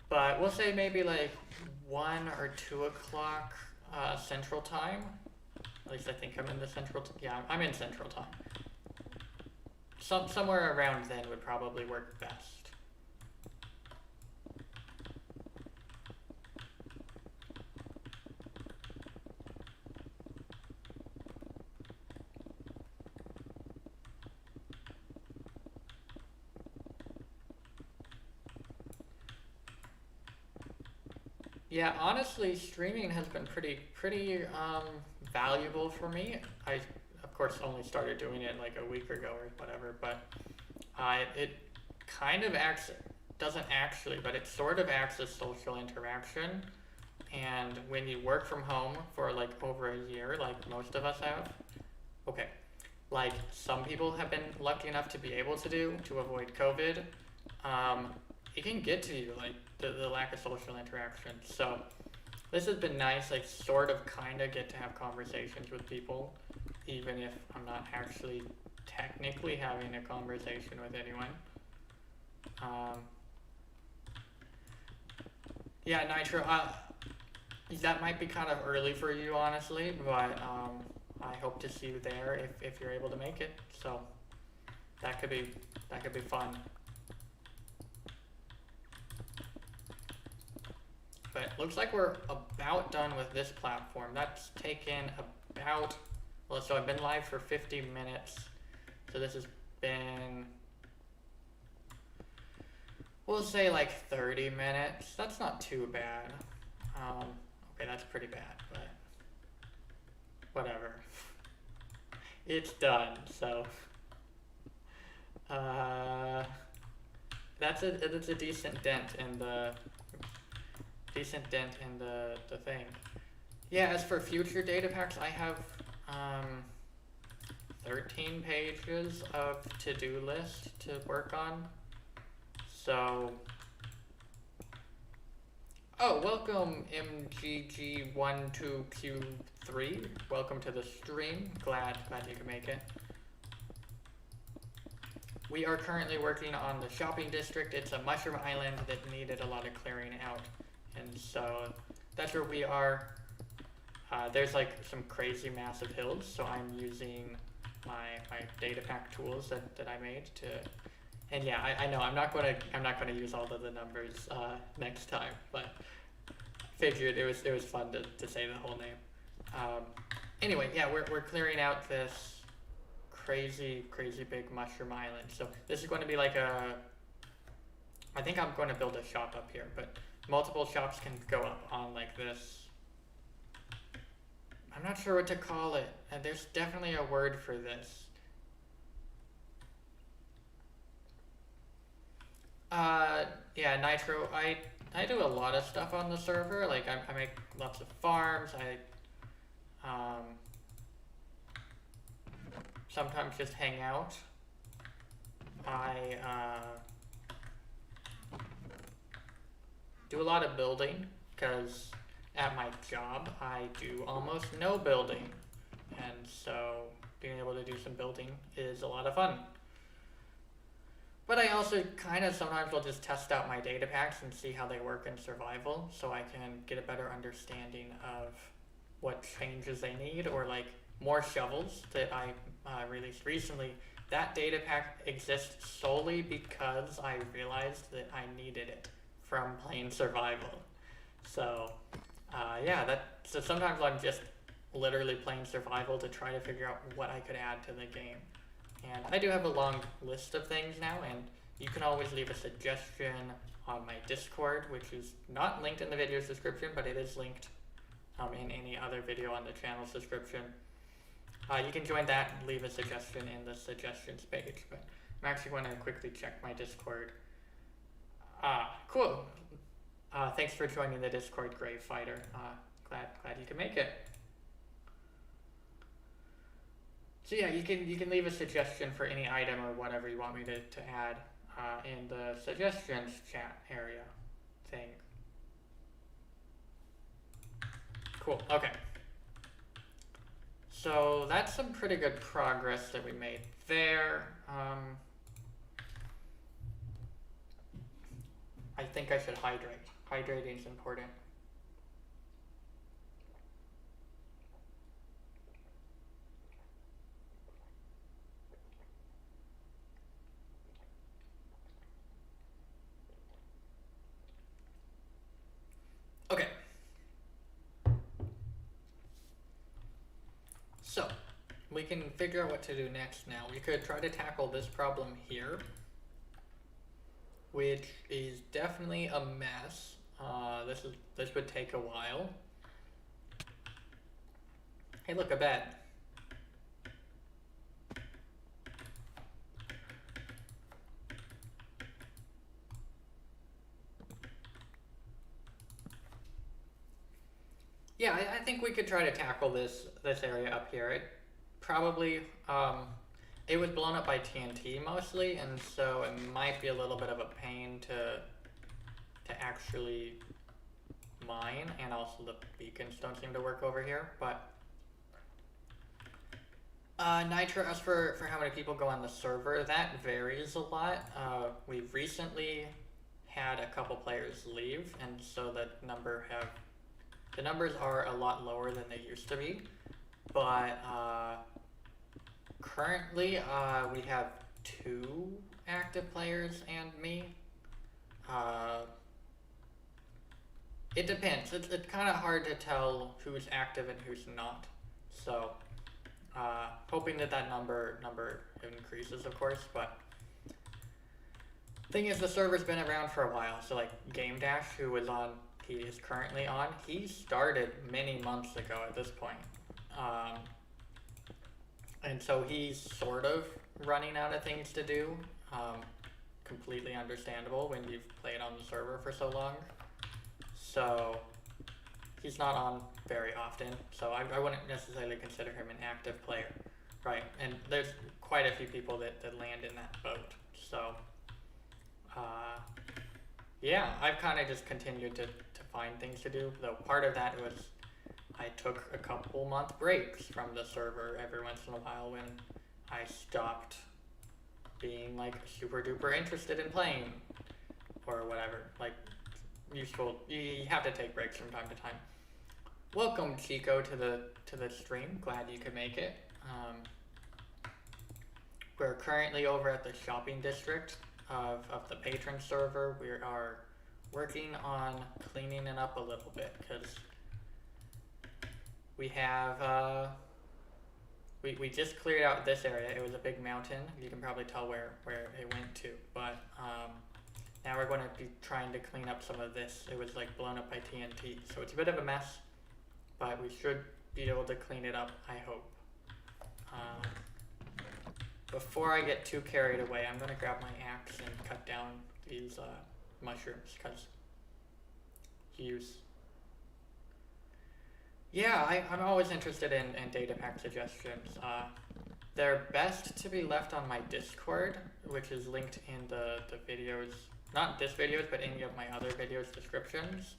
But we'll say maybe like 1 or 2 o'clock Central Time. At least I think I'm in the Central Time. Yeah, I'm in Central Time. Somewhere around then would probably work best. Yeah, honestly, streaming has been pretty valuable for me. I, of course, only started doing it like a week ago or whatever, but it kind of doesn't actually, but it sort of acts as social interaction. And when you work from home for like over a year, like most of us have, okay, like some people have been lucky enough to be able to do to avoid COVID, it can get to you, like the lack of social interaction. So this has been nice, like sort of kind of get to have conversations with people, even if I'm not actually technically having a conversation with anyone. Yeah, Nitro, that might be kind of early for you, honestly, but I hope to see you there if you're able to make it. So that could be fun. But it looks like we're about done with this platform. That's taken about, well, so I've been live for 50 minutes. So this has been, we'll say like 30 minutes. That's not too bad. Okay, that's pretty bad, but whatever. It's done, so. That's a decent dent in the thing. Yeah, as for future data packs, I have 13 pages of to-do list to work on. So Oh, welcome MGG12Q3. Welcome to the stream. Glad you could make it. We are currently working on the shopping district. It's a mushroom island that needed a lot of clearing out. And so that's where we are. There's like some crazy massive hills, so I'm using my data pack tools that I made to. And yeah, I know I'm not gonna use all of the numbers next time, but figured it was fun to say the whole name. Anyway, yeah, we're clearing out this crazy big mushroom island. So this is going to be like I think I'm going to build a shop up here, but multiple shops can go up on like this. I'm not sure what to call it. There's definitely a word for this. Yeah, Nitro, I do a lot of stuff on the server. Like I make lots of farms. I sometimes just hang out. I do a lot of building because at my job I do almost no building, and so being able to do some building is a lot of fun. But I also kind of sometimes will just test out my data packs and see how they work in survival, so I can get a better understanding of what changes they need, or like more shovels that I released recently. That data pack exists solely because I realized that I needed it from playing survival. So yeah, so sometimes I'm just literally playing survival to try to figure out what I could add to the game. And I do have a long list of things now, and you can always leave a suggestion on my Discord, which is not linked in the video's description, but it is linked in any other video on the channel's description. You can join that and leave a suggestion in the suggestions page, but I'm actually going to quickly check my Discord. Cool. Thanks for joining the Discord, Grave Fighter. Glad you can make it. So yeah, you can leave a suggestion for any item or whatever you want me to add in the suggestions chat area thing. Cool, okay. So that's some pretty good progress that we made there. I think I should hydrate. Hydrating is important. Okay. So, we can figure out what to do next now. We could try to tackle this problem here, which is definitely a mess. This would take a while. Hey, look, a bed. Yeah, I think we could try to tackle this area up here. It probably it was blown up by TNT mostly, and so it might be a little bit of a pain to actually mine, and also the beacons don't seem to work over here. But Nitro, as for how many people go on the server, that varies a lot. We've recently had a couple players leave, and so the numbers are a lot lower than they used to be. But currently we have 2 active players and me. It depends. It's kind of hard to tell who's active and who's not. So hoping that number increases, of course. But thing is, the server's been around for a while. So like Game Dash, who was on, he is currently on. He started many months ago at this point. And so he's sort of running out of things to do. Completely understandable when you've played on the server for so long. So he's not on very often, so I wouldn't necessarily consider him an active player, right? And there's quite a few people that land in that boat. So yeah, I've kind of just continued to find things to do, though part of that was I took a couple month breaks from the server every once in a while when I stopped being like super duper interested in playing or whatever. Like useful, you have to take breaks from time to time. Welcome Chico to the stream. Glad you could make it. We're currently over at the shopping district of the Patron server. We are working on cleaning it up a little bit because we have we just cleared out this area. It was a big mountain. You can probably tell where it went to, but now we're going to be trying to clean up some of this. It was like blown up by TNT, so it's a bit of a mess, but we should be able to clean it up, I hope. Before I get too carried away, I'm going to grab my axe and cut down these mushrooms, because yeah, I'm always interested in data pack suggestions. They're best to be left on my Discord, which is linked in the videos, not this videos, but any of my other videos descriptions.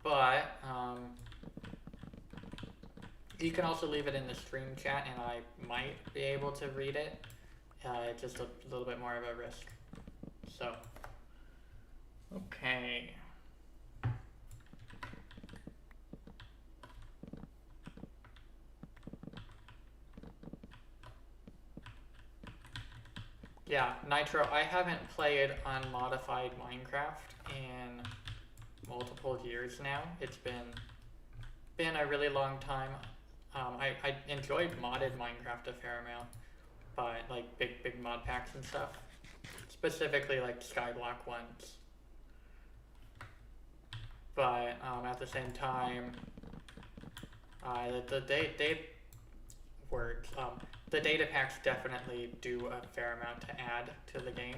But you can also leave it in the stream chat and I might be able to read it. Just a little bit more of a risk. So, okay. Yeah, Nitro, I haven't played unmodified Minecraft in multiple years now. It's been a really long time. I enjoyed modded Minecraft a fair amount, but like big mod packs and stuff, specifically like Skyblock ones. But at the same time, the data packs definitely do a fair amount to add to the game.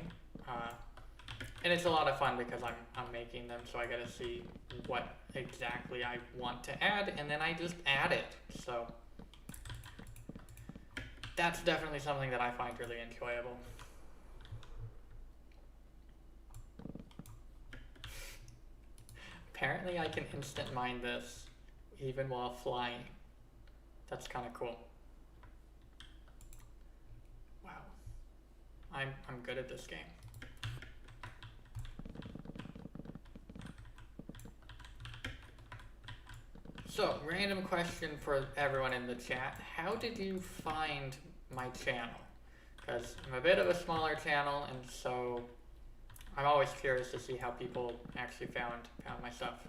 And it's a lot of fun because I'm making them, so I gotta see what exactly I want to add, and then I just add it. So that's definitely something that I find really enjoyable. Apparently I can instant mine this even while flying. That's kind of cool. Wow. I'm good at this game. So, random question for everyone in the chat. How did you find my channel? Because I'm a bit of a smaller channel, and so I'm always curious to see how people actually found my stuff.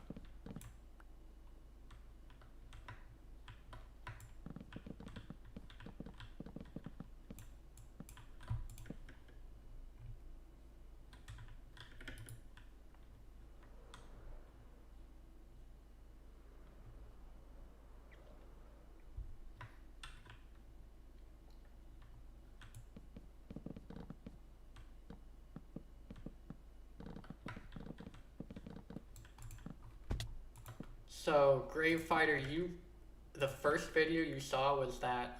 So, Grave Fighter, the first video you saw was that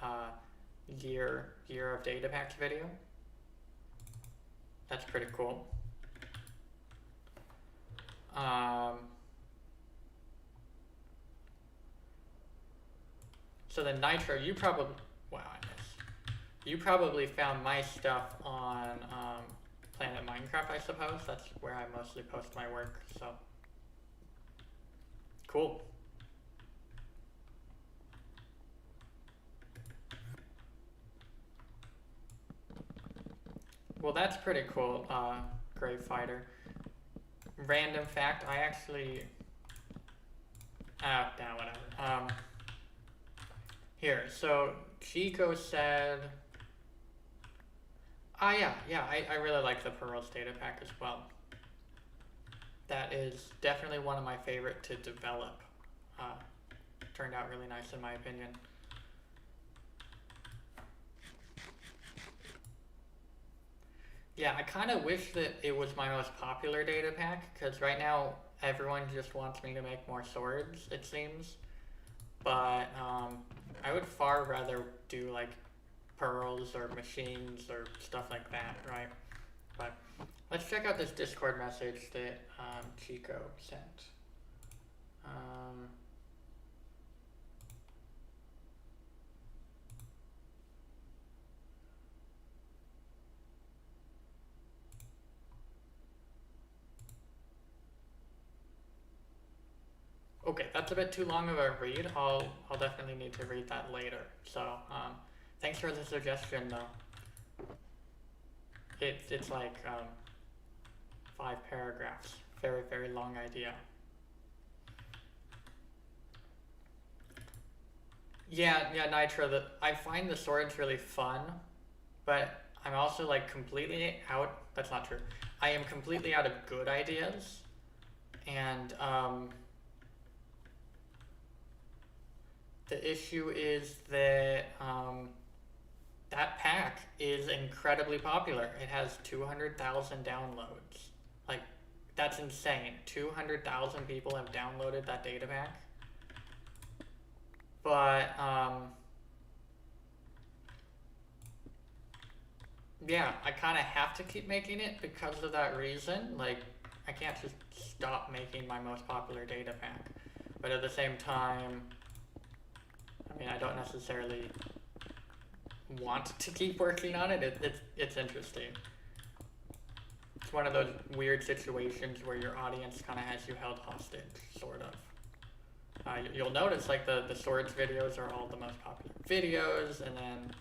year of data packs video. That's pretty cool. So the Nitro, you probably found my stuff on Planet Minecraft, I suppose. That's where I mostly post my work. So. Cool. Well, that's pretty cool, Grave Fighter. Random fact, I actually... whatever. Here, so Chico said... I really like the Pearls data pack as well. That is definitely one of my favorite to develop. Turned out really nice in my opinion. Yeah, I kind of wish that it was my most popular data pack, because right now everyone just wants me to make more swords, it seems. But I would far rather do like pearls or machines or stuff like that, right? But let's check out this Discord message that Chico sent. Okay, that's a bit too long of a read. I'll definitely need to read that later. So thanks for the suggestion, though. It's like 5 paragraphs. Very, very long idea. Yeah, Nitro, I find the swords really fun, but I'm also like completely out. That's not true. I am completely out of good ideas, and the issue is that that pack is incredibly popular. It has 200,000 downloads. Like, that's insane. 200,000 people have downloaded that data pack. But, yeah, I kind of have to keep making it because of that reason. Like, I can't just stop making my most popular data pack. But at the same time, I mean, I don't necessarily want to keep working on it. It's interesting. It's one of those weird situations where your audience kind of has you held hostage, sort of. You'll notice like the swords videos are all the most popular videos, and then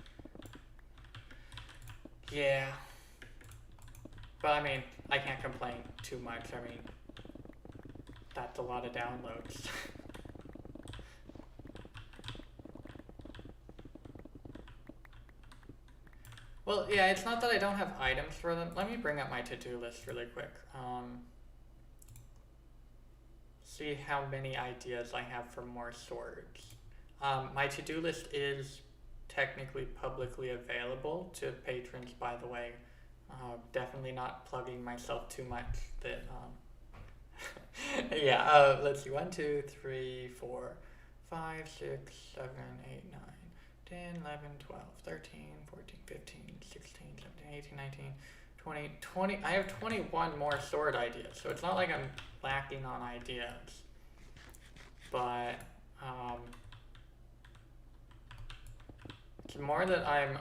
yeah. But I mean, I can't complain too much. I mean, that's a lot of downloads. Well, yeah, it's not that I don't have items for them. Let me bring up my to-do list really quick. See how many ideas I have for more swords. My to-do list is technically publicly available to patrons, by the way. Definitely not plugging myself too much. That yeah. Let's see. 1, 2, 3, 4, 5, 6, 7, 8, 9, 10, 11, 12, 13, 14, 15, 16, 17, 18, 19, 20. I have 21 more sword ideas, so it's not like I'm lacking on ideas. But it's more that I'm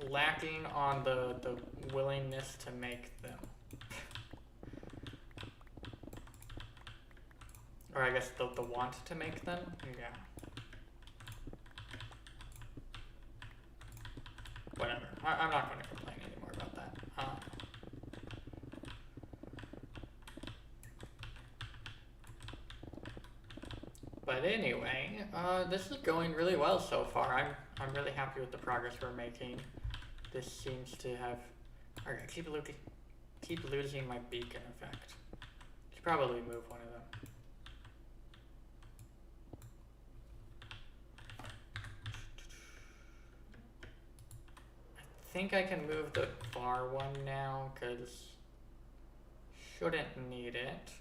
lacking on the willingness to make them. Or I guess the want to make them? Yeah. Whatever. I'm not going to complain anymore about that. But anyway, this is going really well so far. I'm really happy with the progress we're making. This seems to have... Alright, keep losing my beacon effect. Should probably move one of them. I think I can move the far one now, because shouldn't need it.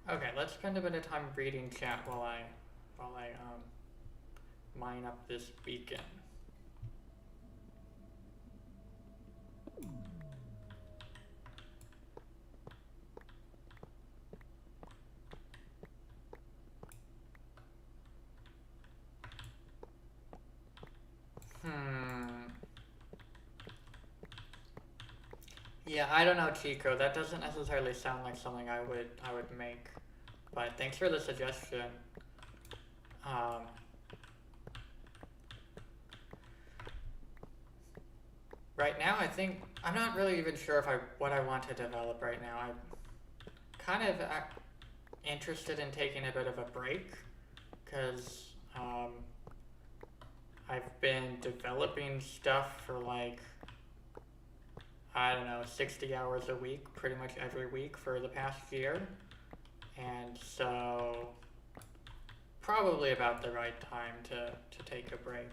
Okay, let's spend a bit of time reading chat while I mine up this beacon. Yeah, I don't know, Chico. That doesn't necessarily sound like something I would make. But thanks for the suggestion. Right now, I think I'm not really even sure if what I want to develop right now. I'm kind of interested in taking a bit of a break, because I've been developing stuff for like, I don't know, 60 hours a week, pretty much every week for the past year. And so, probably about the right time to take a break.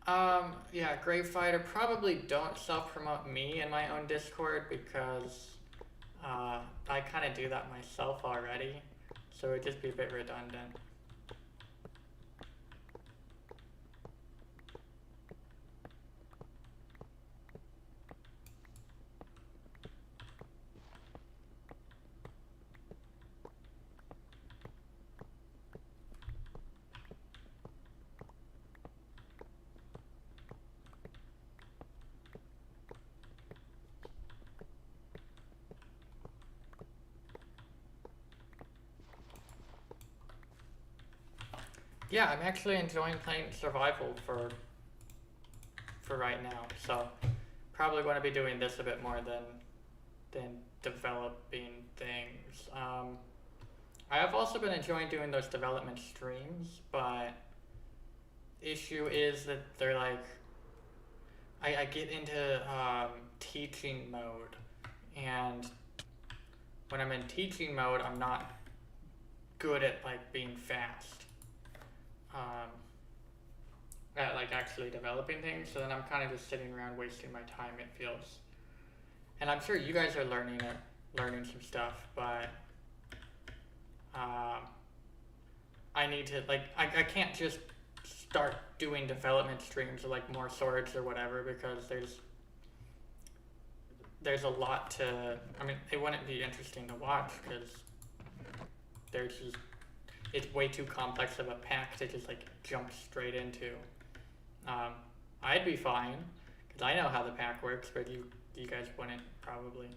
Yeah, Grave Fighter, probably don't self-promote me in my own Discord because I kind of do that myself already, so it would just be a bit redundant. Yeah, I'm actually enjoying playing survival for right now, so probably going to be doing this a bit more than developing things. I have also been enjoying doing those development streams, but issue is that they're like I get into teaching mode, and when I'm in teaching mode, I'm not good at like being fast. At like actually developing things, so then I'm kind of just sitting around wasting my time, it feels. And I'm sure you guys are learning some stuff, but I need to like I can't just start doing development streams or like more swords or whatever because there's a lot to. I mean, it wouldn't be interesting to watch because it's way too complex of a pack to just like jump straight into. I'd be fine because I know how the pack works, but you guys wouldn't probably.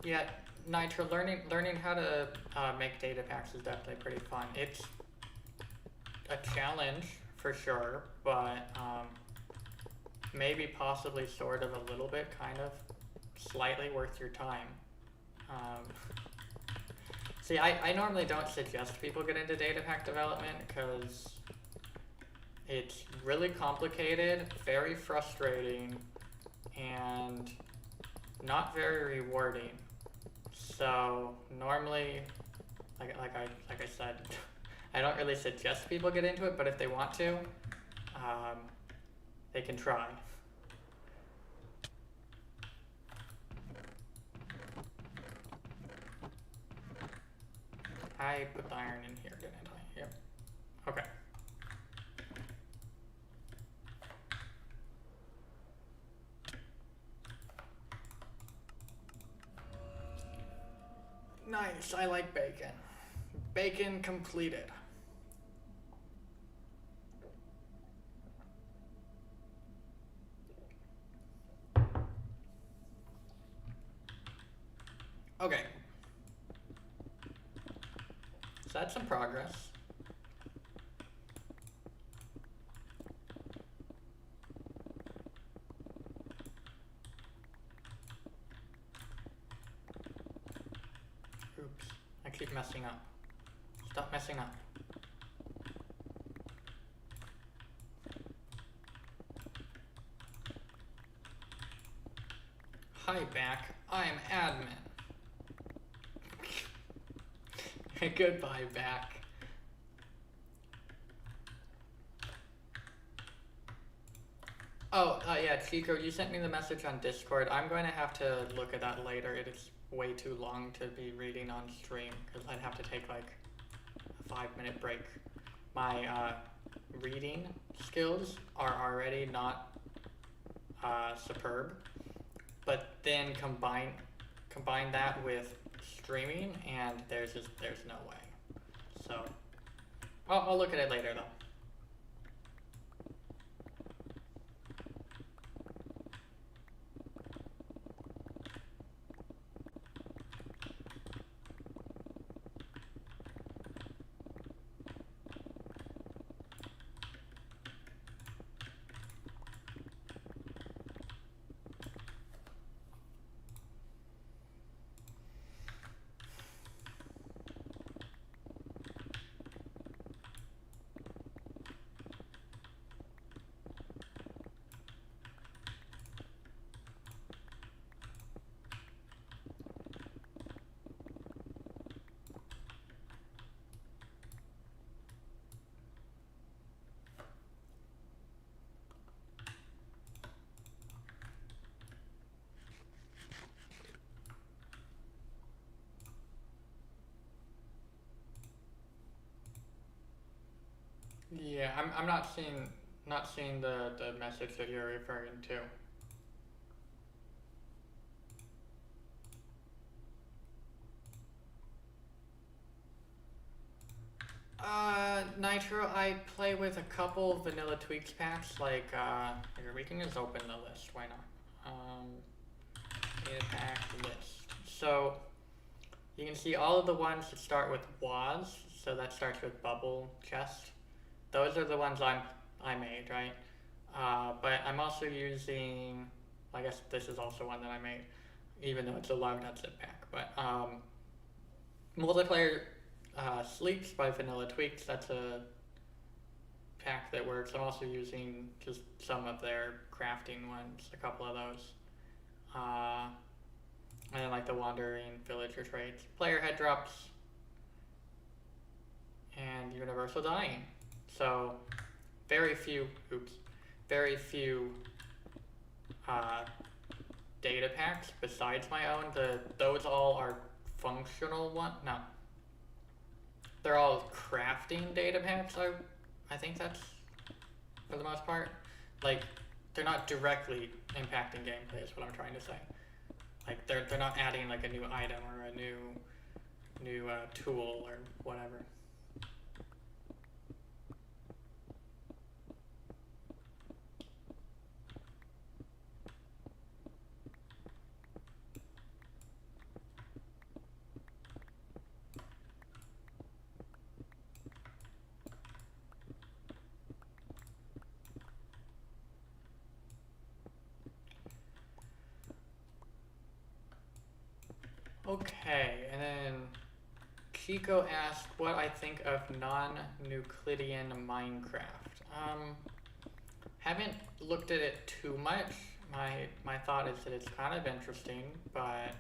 Yeah, Nitro, learning how to make data packs is definitely pretty fun. It's a challenge for sure, but maybe possibly sort of a little bit, kind of slightly worth your time. See, I normally don't suggest people get into data pack development because it's really complicated, very frustrating, and not very rewarding. So normally, like I said, I don't really suggest people get into it, but if they want to, they can try. I put the iron in here, didn't I? Yep. Okay. Nice, I like bacon. Bacon completed. Okay. So that's some progress. Oops, I keep messing up. Stop messing up. Hi, back. I'm admin. Goodbye, back. Oh, yeah, Chico, you sent me the message on Discord. I'm going to have to look at that later. It is way too long to be reading on stream because I'd have to take like a 5-minute break. My reading skills are already not superb, but then combine that with streaming and there's no way. So I'll look at it later though. Yeah, I'm not seeing the message that you're referring to. Nitro, I play with a couple vanilla tweaks packs, like, here, we can just open the list, why not? Data pack list. So, you can see all of the ones that start with WASD, so that starts with bubble chest. Those are the ones I made, right? But I'm also using, I guess this is also one that I made, even though it's a log.zip pack, but, multiplayer Sleeps by Vanilla Tweaks, that's a pack that works. I'm also using just some of their crafting ones, a couple of those. And then like the Wandering Villager traits, player head drops, and Universal Dying. So very few data packs besides my own. Those all are functional one. No, they're all crafting data packs. I think that's for the most part. Like, they're not directly impacting gameplay is what I'm trying to say. Like, they're not adding like a new item or a new tool or whatever. Okay, and then Chico asked what I think of non-Euclidean Minecraft. Haven't looked at it too much. My thought is that it's kind of interesting, but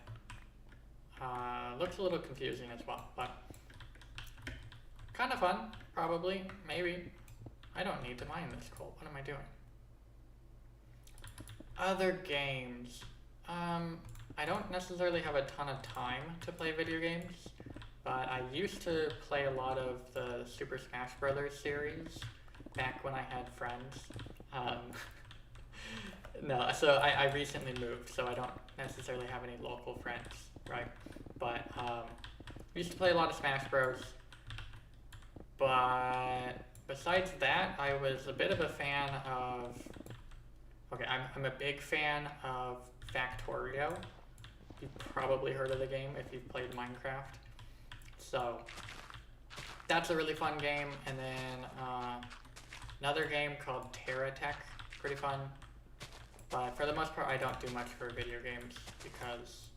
looks a little confusing as well. But kind of fun, probably, maybe. I don't need to mine this coal. What am I doing? Other games. I don't necessarily have a ton of time to play video games, but I used to play a lot of the Super Smash Brothers series back when I had friends. No, so I recently moved, so I don't necessarily have any local friends, right? But used to play a lot of Smash Bros. But besides that, I was a bit of a fan of. Okay, I'm a big fan of Factorio. You've probably heard of the game if you've played Minecraft. So that's a really fun game. And then another game called TerraTech, pretty fun. But for the most part, I don't do much for video games because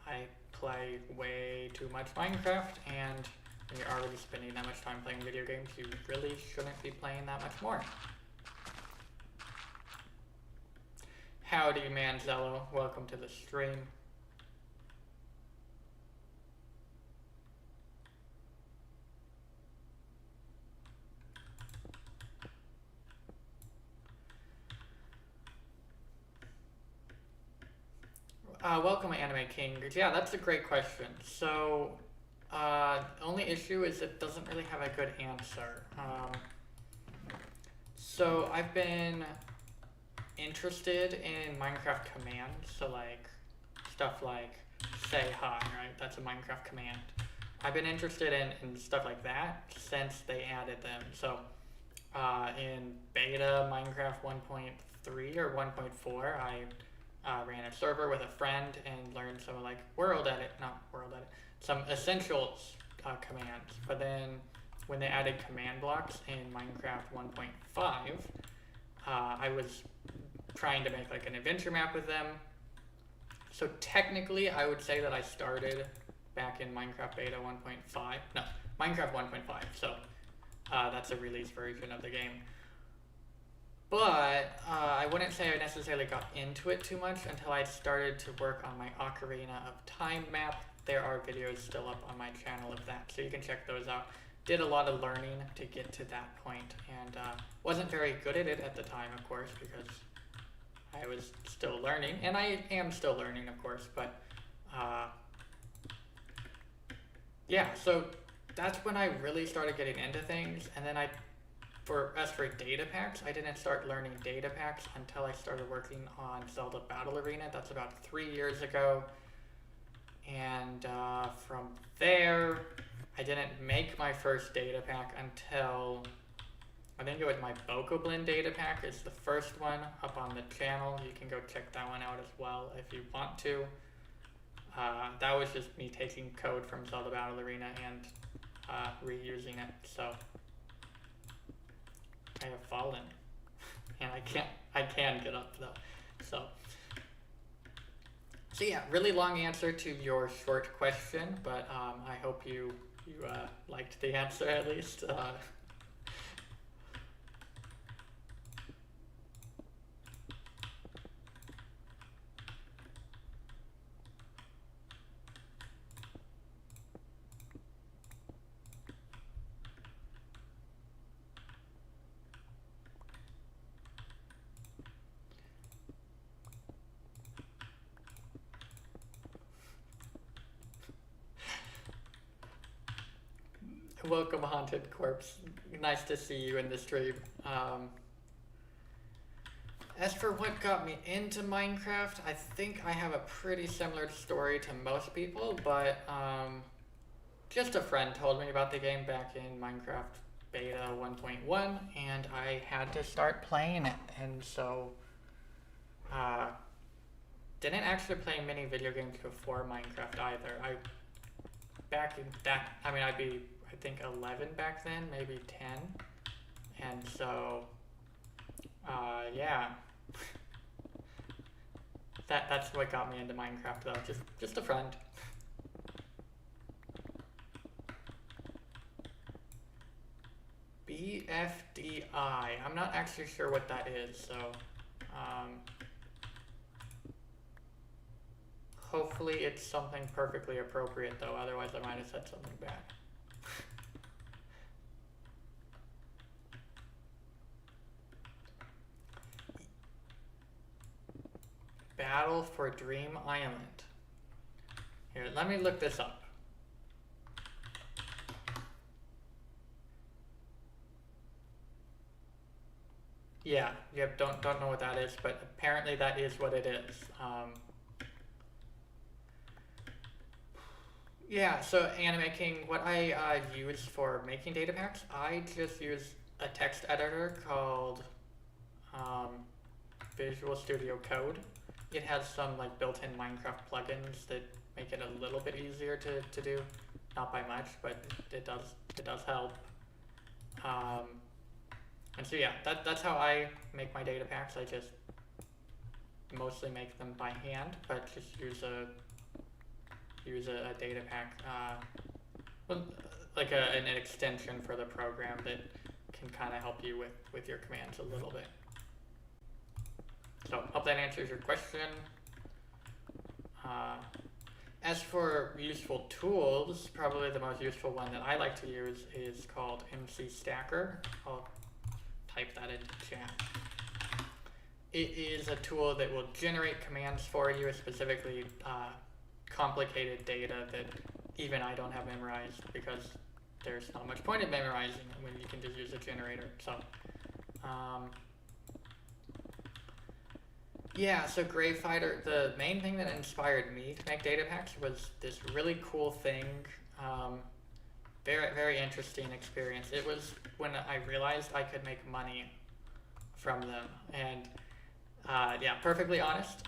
I play way too much Minecraft, and when you're already spending that much time playing video games, you really shouldn't be playing that much more. Howdy, Manzello. Welcome to the stream. Welcome, Anime King. Yeah, that's a great question. So, only issue is it doesn't really have a good answer. So I've been interested in Minecraft commands, so like stuff like say hi, right? That's a Minecraft command. I've been interested in stuff like that since they added them. So in beta Minecraft 1.3 or 1.4, I ran a server with a friend and learned some like some essentials commands. But then when they added command blocks in Minecraft 1.5, I was trying to make like an adventure map with them. So technically, I would say that I started back in Minecraft beta 1.5. No, Minecraft 1.5. So that's a release version of the game. But I wouldn't say I necessarily got into it too much until I started to work on my Ocarina of Time map. There are videos still up on my channel of that, so you can check those out. Did a lot of learning to get to that point, and wasn't very good at it at the time, of course, because I was still learning, and I am still learning, of course, but yeah, so that's when I really started getting into things, and then as for data packs, I didn't start learning data packs until I started working on Zelda Battle Arena. That's about 3 years ago. And from there, I didn't make my first data pack until, I think it was my Bokoblin data pack. It's the first one up on the channel. You can go check that one out as well if you want to. That was just me taking code from Zelda Battle Arena and reusing it. So I have fallen, and I can get up though. So yeah, really long answer to your short question, but I hope you liked the answer at least. Welcome, Haunted Corpse. Nice to see you in the stream. As for what got me into Minecraft, I think I have a pretty similar story to most people, but just a friend told me about the game back in Minecraft Beta 1.1, and I had to start playing it, and so didn't actually play many video games before Minecraft either. I'd be, I think, 11 back then, maybe 10, and so yeah. That's what got me into Minecraft though, just a friend. BFDI, I'm not actually sure what that is, so hopefully it's something perfectly appropriate though, otherwise I might have said something bad. Battle for Dream Island. Here, let me look this up. Yeah, don't know what that is, but apparently that is what it is. Yeah, so Anime King, what I use for making data packs, I just use a text editor called Visual Studio Code. It has some like built-in Minecraft plugins that make it a little bit easier to do. Not by much, but it does help. And so yeah, that's how I make my data packs. I just mostly make them by hand, but just use a data pack, like an extension for the program that can kind of help you with your commands a little bit. So, hope that answers your question. As for useful tools, probably the most useful one that I like to use is called MC Stacker. I'll type that into chat. It is a tool that will generate commands for you, specifically complicated data that even I don't have memorized, because there's not much point in memorizing when you can just use a generator. So, yeah, so Grave Fighter, the main thing that inspired me to make data packs was this really cool thing. Very, very interesting experience. It was when I realized I could make money from them. And yeah, perfectly honest,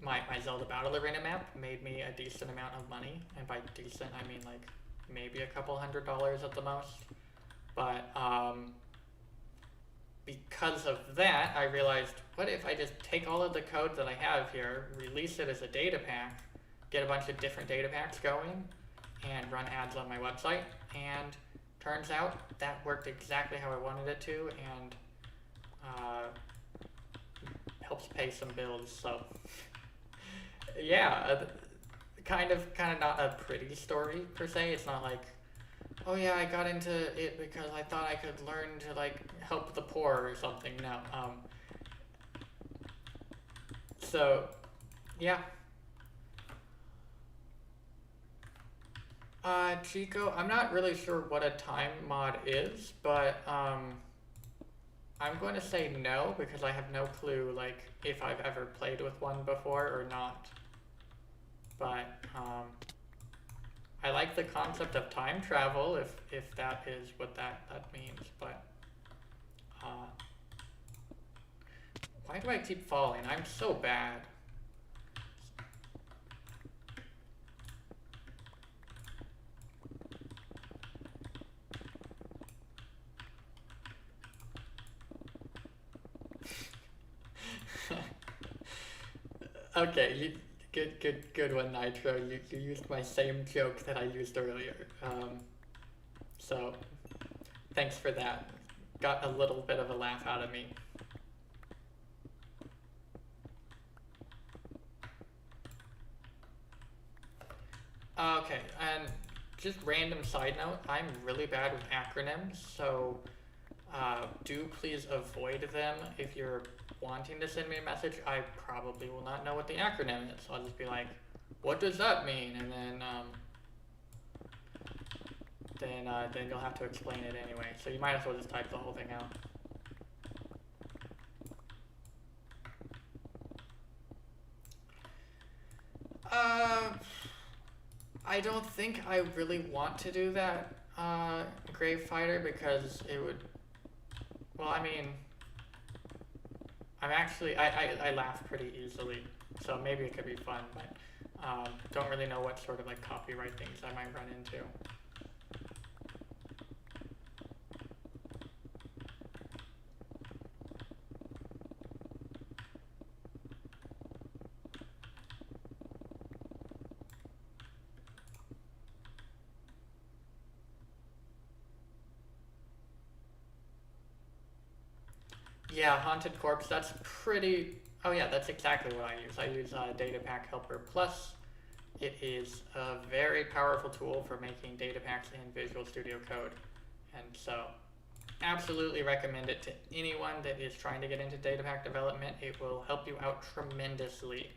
my Zelda Battle Arena map made me a decent amount of money. And by decent, I mean like maybe a couple $100 at the most. But because of that, I realized, what if I just take all of the code that I have here, release it as a data pack, get a bunch of different data packs going, and run ads on my website? And turns out that worked exactly how I wanted it to, and helps pay some bills. So yeah, kind of not a pretty story per se. It's not like, oh yeah, I got into it because I thought I could learn to like help the poor or something. No. So yeah. Chico, I'm not really sure what a time mod is, but I'm going to say no because I have no clue, like, if I've ever played with one before or not. But I like the concept of time travel, if that is what that means, but why do I keep falling? I'm so bad. Okay, good one, Nitro. You used my same joke that I used earlier. So thanks for that. Got a little bit of a laugh out of me. Okay, and just random side note, I'm really bad with acronyms, so do please avoid them. If you're wanting to send me a message, I probably will not know what the acronym is. I'll just be like, what does that mean? And then you'll have to explain it anyway. So you might as well just type the whole thing out. I don't think I really want to do that, Grave Fighter, because it would, well, I mean, I laugh pretty easily, so maybe it could be fun, but don't really know what sort of like copyright things I might run into. Yeah, Haunted Corpse, that's pretty, oh yeah, that's exactly what I use. I use Data Pack Helper Plus. It is a very powerful tool for making data packs in Visual Studio Code. And so, absolutely recommend it to anyone that is trying to get into data pack development. It will help you out tremendously.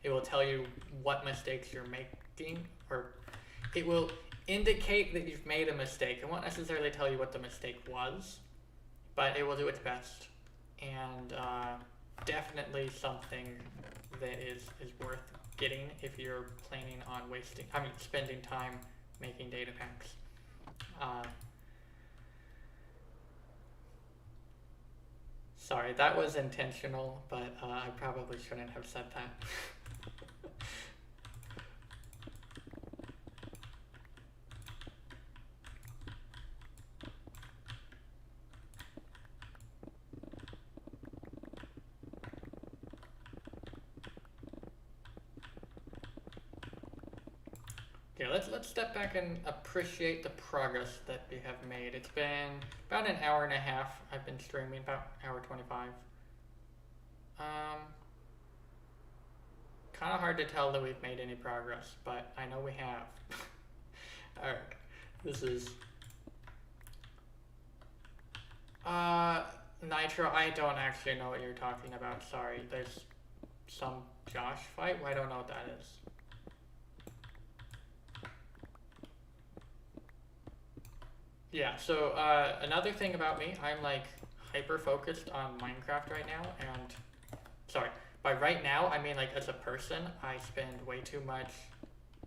It will tell you what mistakes you're making, or it will indicate that you've made a mistake. It won't necessarily tell you what the mistake was, but it will do its best. And definitely something that is worth getting if you're planning on spending time making data packs. Sorry, that was intentional, but I probably shouldn't have said that. Okay, let's step back and appreciate the progress that we have made. It's been about an hour and a half. I've been streaming, about hour 25. Kind of hard to tell that we've made any progress, but I know we have. Alright, this is... Nitro, I don't actually know what you're talking about, sorry. There's some Josh fight? Well, I don't know what that is. Yeah, so another thing about me, I'm like hyper focused on Minecraft right now, and sorry, by right now I mean like as a person, I spend way too much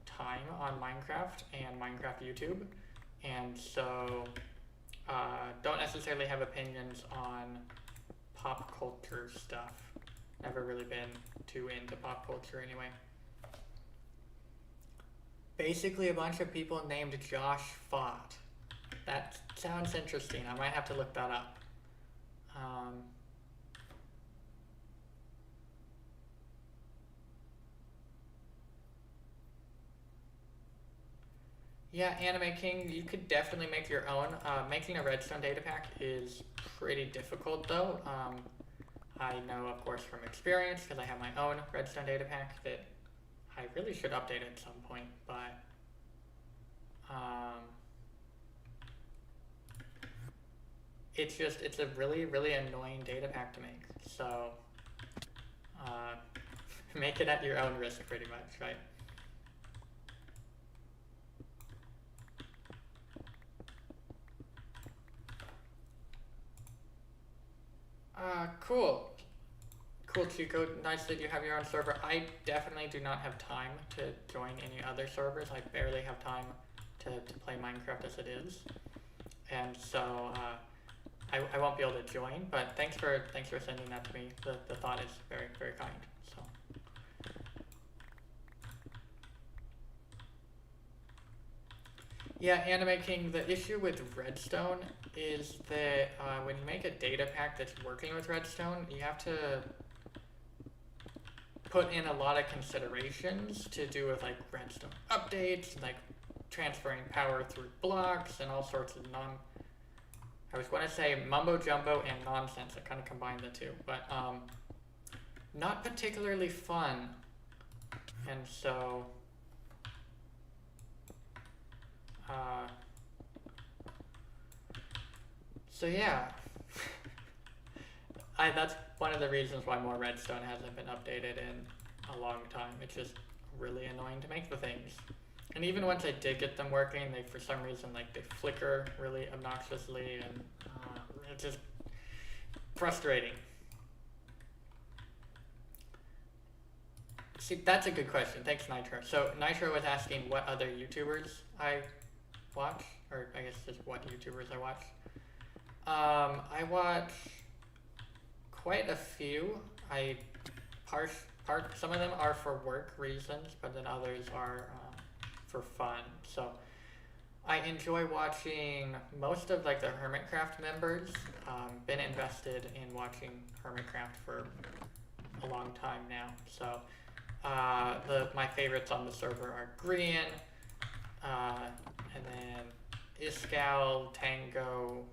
time on Minecraft and Minecraft YouTube, and so don't necessarily have opinions on pop culture stuff. Never really been too into pop culture anyway. Basically a bunch of people named Josh fought. That sounds interesting. I might have to look that up. Yeah, Anime King, you could definitely make your own. Making a redstone data pack is pretty difficult though. I know, of course, from experience, because I have my own redstone data pack that I really should update at some point, but it's a really, really annoying data pack to make. So make it at your own risk pretty much, right? Cool. Cool, Chico. Nice that you have your own server. I definitely do not have time to join any other servers. I barely have time to play Minecraft as it is. And so I won't be able to join, but thanks for sending that to me. The thought is very, very kind. So yeah, Anime King, the issue with Redstone is that when you make a data pack that's working with Redstone, you have to put in a lot of considerations to do with like Redstone updates, like transferring power through blocks and all sorts of I was going to say mumbo jumbo and nonsense. I kind of combined the two, but not particularly fun. And so yeah, that's one of the reasons why more Redstone hasn't been updated in a long time. It's just really annoying to make the things. And even once I did get them working, they for some reason like they flicker really obnoxiously, and it's just frustrating. See, that's a good question. Thanks, Nitro. So Nitro was asking what other YouTubers I watch, or I guess just what YouTubers I watch. I watch quite a few. Some of them are for work reasons, but then others are for fun. So I enjoy watching most of like the Hermitcraft members. Been invested in watching Hermitcraft for a long time now. So my favorites on the server are Grian, and then Iskal, Tango.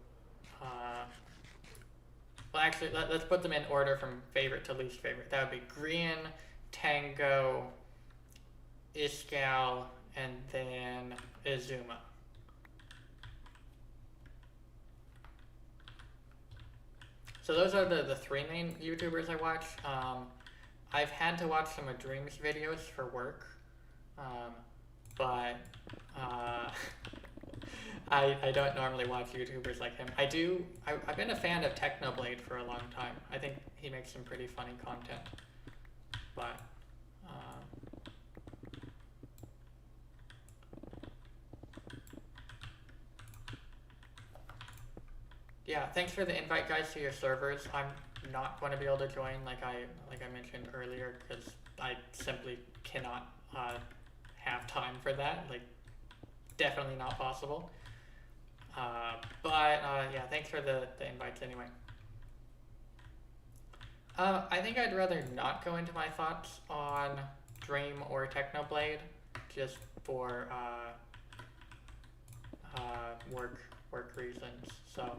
Well, actually, let's put them in order from favorite to least favorite. That would be Grian, Tango, Iskal, and then Izuma. So those are the three main YouTubers I watch. I've had to watch some of Dream's videos for work, but I don't normally watch YouTubers like him. I've been a fan of Technoblade for a long time. I think he makes some pretty funny content, but yeah, thanks for the invite, guys, to your servers. I'm not going to be able to join like I mentioned earlier, because I simply cannot have time for that. Like, definitely not possible. But yeah, thanks for the invites anyway. I think I'd rather not go into my thoughts on Dream or Technoblade, just for work reasons. So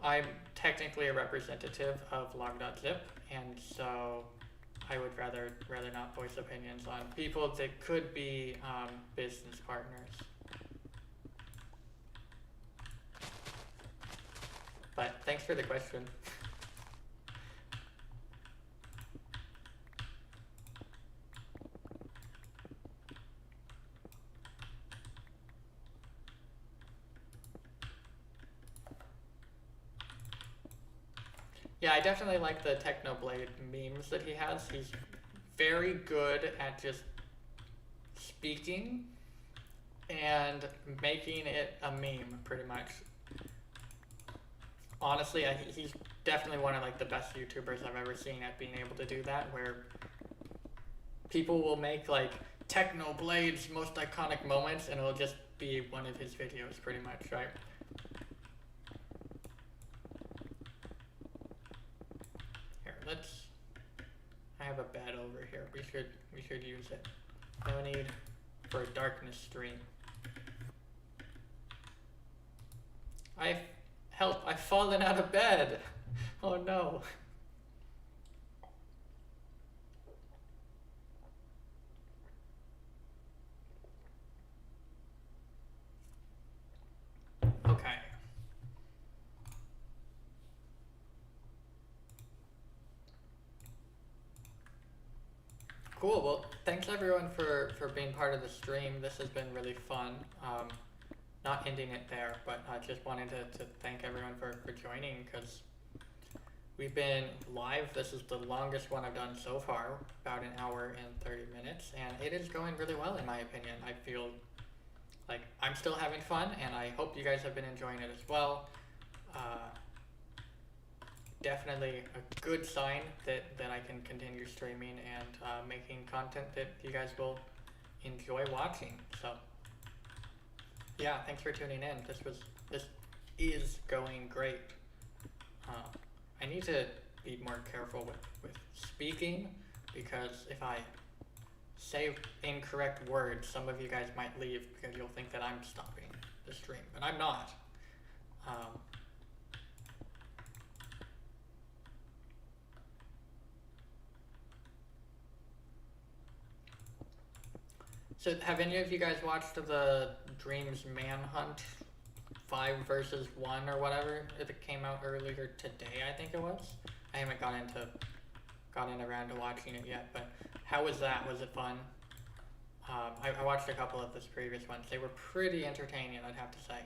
I'm technically a representative of log.zip, and so I would rather not voice opinions on people that could be business partners. But thanks for the question. Yeah, I definitely like the Technoblade memes that he has. He's very good at just speaking and making it a meme, pretty much. Honestly, he's definitely one of like the best YouTubers I've ever seen at being able to do that, where people will make like Technoblade's most iconic moments, and it'll just be one of his videos, pretty much, right? I have a bed over here. We should use it. No need for a darkness stream. I've fallen out of bed. Oh no. Okay. Cool. Well, thanks everyone for being part of the stream. This has been really fun. not ending it there, but I just wanted to thank everyone for joining, because we've been live. This is the longest one I've done so far, about an hour and 30 minutes, and it is going really well in my opinion. I feel like I'm still having fun, and I hope you guys have been enjoying it as well. Definitely a good sign that I can continue streaming and making content that you guys will enjoy watching. So yeah, thanks for tuning in. This is going great. I need to be more careful with speaking, because if I say incorrect words, some of you guys might leave because you'll think that I'm stopping the stream, but I'm not. So have any of you guys watched the Dreams Manhunt 5 versus 1 or whatever that came out earlier today, I think it was? I haven't gotten around to watching it yet, but how was that? Was it fun? I watched a couple of this previous ones. They were pretty entertaining, I'd have to say.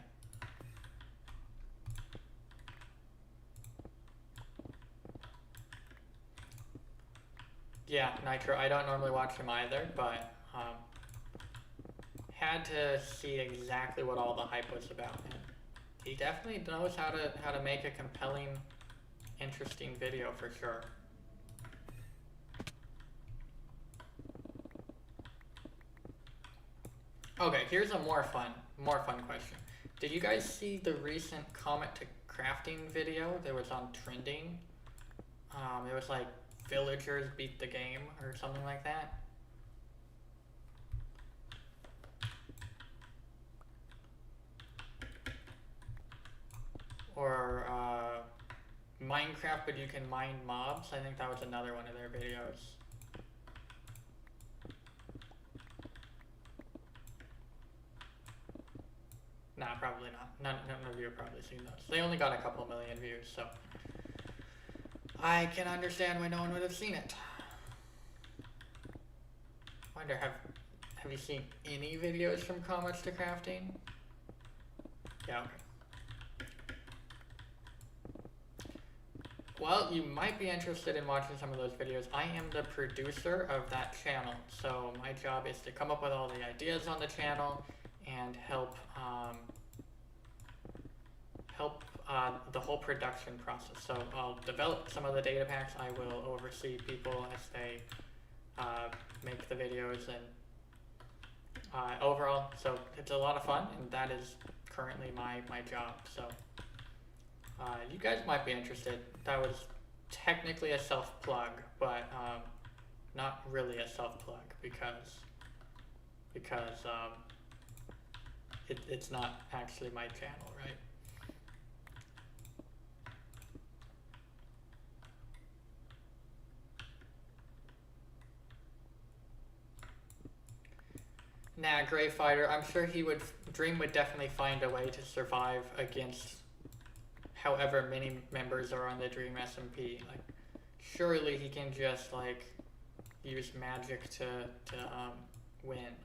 Yeah, Nitro, I don't normally watch him either, but had to see exactly what all the hype was about. And he definitely knows how to make a compelling, interesting video for sure. Okay, here's a more fun question. Did you guys see the recent Comet to Crafting video that was on trending? It was like villagers beat the game or something like that. Or Minecraft, but you can mine mobs. I think that was another one of their videos. Nah, probably not. None of you have probably seen those. They only got a couple million views, so I can understand why no one would have seen it. I wonder, have you seen any videos from Comets to Crafting? Yeah, okay. Well, you might be interested in watching some of those videos. I am the producer of that channel, so my job is to come up with all the ideas on the channel and help the whole production process. So I'll develop some of the data packs. I will oversee people as they make the videos, and overall, so it's a lot of fun, and that is currently my job. So you guys might be interested. That was technically a self-plug, but not really a self-plug because it's not actually my channel, right? Nah, Grey Fighter, I'm sure Dream would definitely find a way to survive against however many members are on the Dream SMP. Like, surely he can just, like, use magic to win.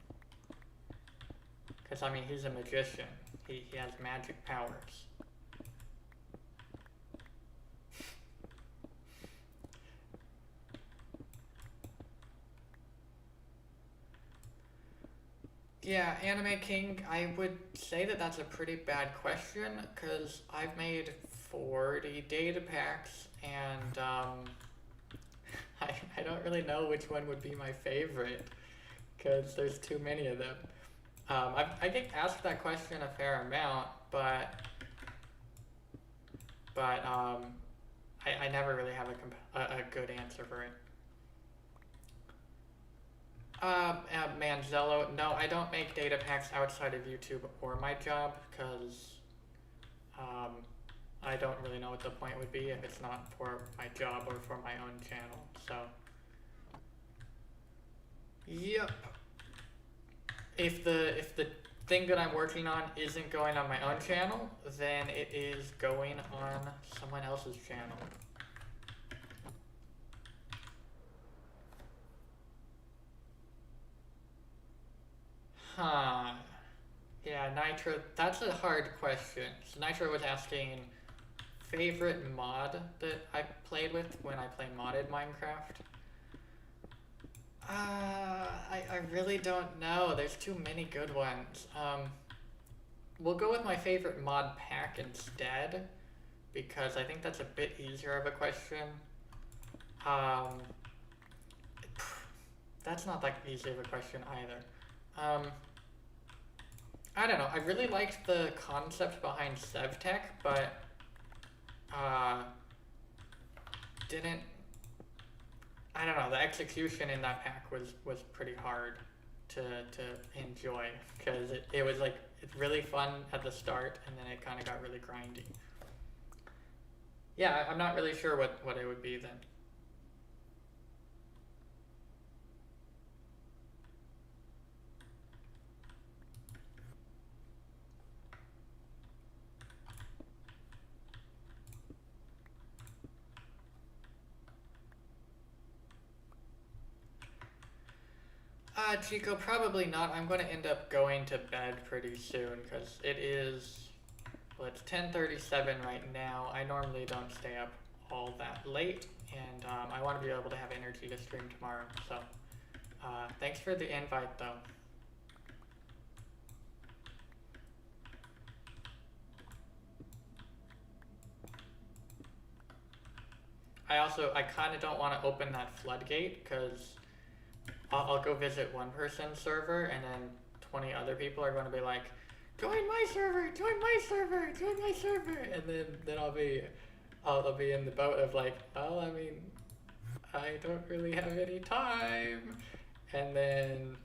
Because, I mean, he's a magician. He has magic powers. Yeah, Anime King, I would say that that's a pretty bad question, because I've made 40 data packs, and I don't really know which one would be my favorite, because there's too many of them. I get asked that question a fair amount, but I never really have a good answer for it. Manzello, no, I don't make data packs outside of YouTube or my job, because I don't really know what the point would be if it's not for my job or for my own channel, so. Yep. If the thing that I'm working on isn't going on my own channel, then it is going on someone else's channel. Huh. Yeah, Yeah, Nitro, that's a hard question. So Nitro was asking favorite mod that I played with when I play modded Minecraft. I really don't know. There's too many good ones. We'll go with my favorite mod pack instead, because I think that's a bit easier of a question. That's not that easy of a question either. I don't know. I really liked the concept behind SevTech, but didn't. I don't know. The execution in that pack was pretty hard to enjoy, because it was like it's really fun at the start, and then it kind of got really grindy. Yeah, I'm not really sure what it would be then. Chico, probably not. I'm going to end up going to bed pretty soon, because it is, well, it's 10:37 right now. I normally don't stay up all that late, and I want to be able to have energy to stream tomorrow. So, thanks for the invite, though. I kind of don't want to open that floodgate, because I'll go visit one person's server, and then 20 other people are going to be like, join my server, join my server, join my server, and then I'll be in the boat of like, well, I mean, I don't really have any time, and then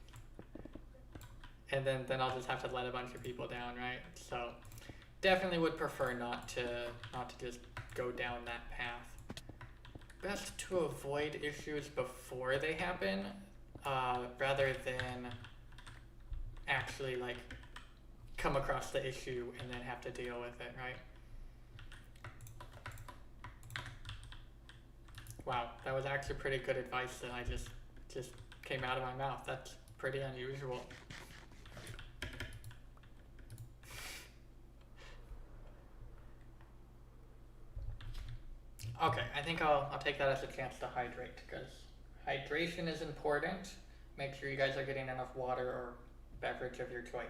I'll just have to let a bunch of people down, right? So definitely would prefer not to just go down that path. Best to avoid issues before they happen, rather than actually like come across the issue and then have to deal with it, right? Wow, that was actually pretty good advice that I just came out of my mouth. That's pretty unusual. Okay, I think I'll take that as a chance to hydrate, because hydration is important. Make sure you guys are getting enough water or beverage of your choice.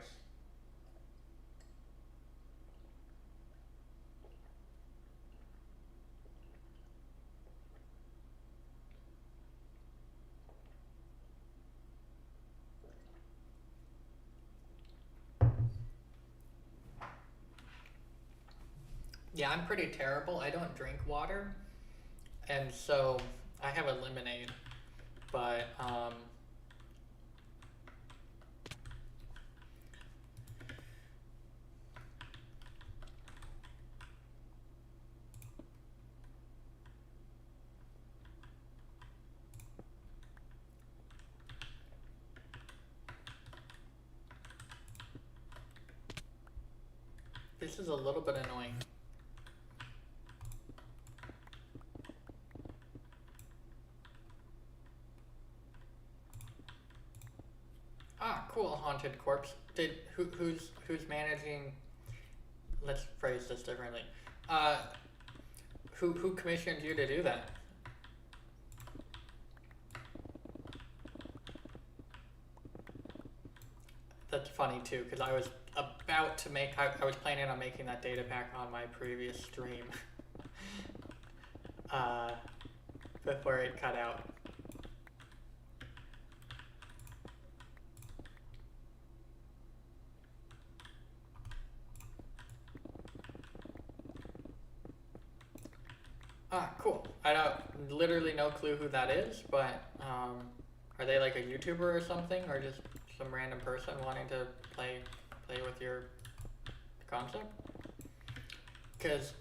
Yeah, I'm pretty terrible. I don't drink water, and so I have a lemonade, but this is a little bit annoying. Ah, cool, haunted corpse. Who's managing? Let's phrase this differently. Who commissioned you to do that? That's funny too, because I was about to make. I was planning on making that data pack on my previous stream. Before it cut out. Ah, cool. I don't literally no clue who that is, but are they like a YouTuber or something, or just some random person wanting to play with your concept? Because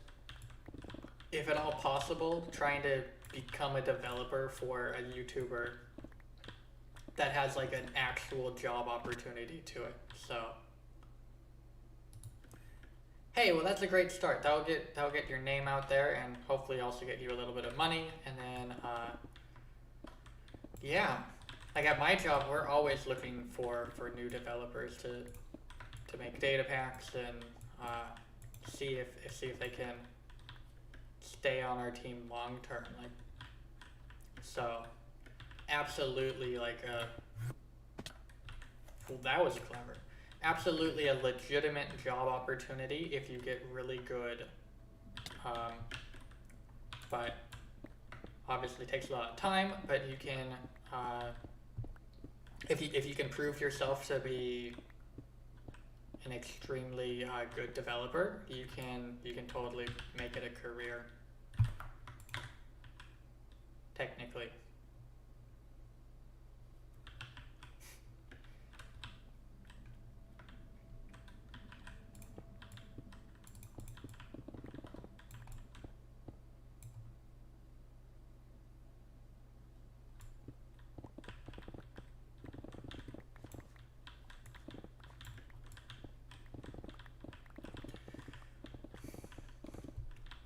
if at all possible, trying to become a developer for a YouTuber that has like an actual job opportunity to it. So hey, well that's a great start. That'll get your name out there, and hopefully also get you a little bit of money, and then yeah. Like at my job, we're always looking for new developers make data packs and see if they can stay on our team long term. Like, so absolutely, like well, that was clever. Absolutely a legitimate job opportunity if you get really good. But obviously takes a lot of time, but you can if you can prove yourself to be an extremely good developer, you can totally make it a career. Technically.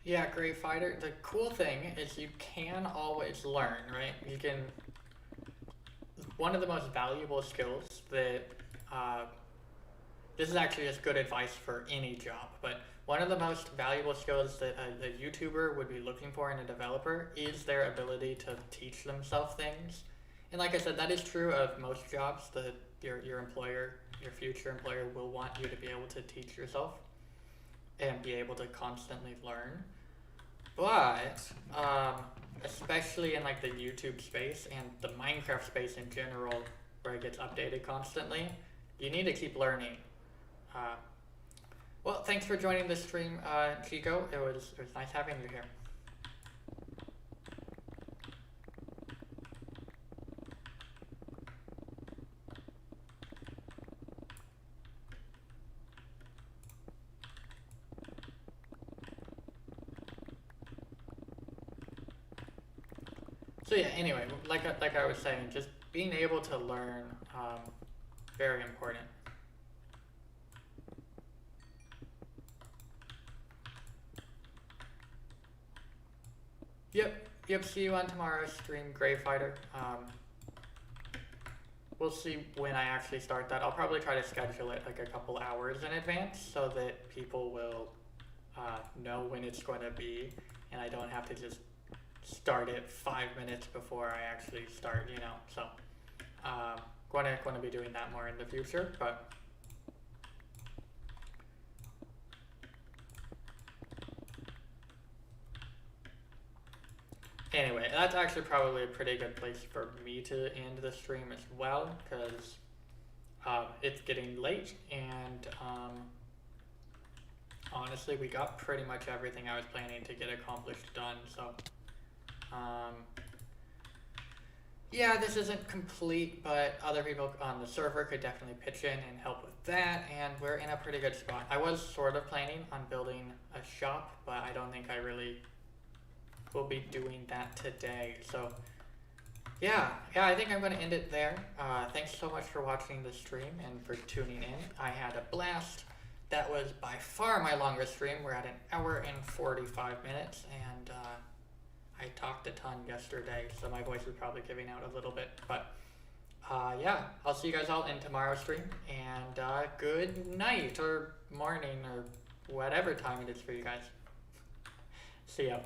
Yeah, Gray Fighter. The cool thing is you can always learn, right? You can. One of the most valuable skills that this is actually just good advice for any job, but one of the most valuable skills that a YouTuber would be looking for in a developer is their ability to teach themselves things. And like I said, that is true of most jobs. That your employer, your future employer, will want you to be able to teach yourself and be able to constantly learn. But especially in like the YouTube space and the Minecraft space in general, where it gets updated constantly, you need to keep learning. Well, thanks for joining the stream, Chico. It was nice having you here. So yeah, anyway, like I was saying, just being able to learn, very important. Yep, see you on tomorrow's stream, Grey Fighter. We'll see when I actually start that. I'll probably try to schedule it like a couple hours in advance so that people will know when it's going to be, and I don't have to just start it 5 minutes before I actually start, you know. So going to be doing that more in the future, but anyway, that's actually probably a pretty good place for me to end the stream as well, because it's getting late, and honestly, we got pretty much everything I was planning to get accomplished done, so yeah, this isn't complete, but other people on the server could definitely pitch in and help with that, and we're in a pretty good spot. I was sort of planning on building a shop, but I don't think I really will be doing that today. So yeah, I think I'm going to end it there. Thanks so much for watching the stream and for tuning in. I had a blast. That was by far my longest stream. We're at 1 hour and 45 minutes, and I talked a ton yesterday, so my voice is probably giving out a little bit. But yeah, I'll see you guys all in tomorrow's stream, and good night or morning or whatever time it is for you guys. See ya.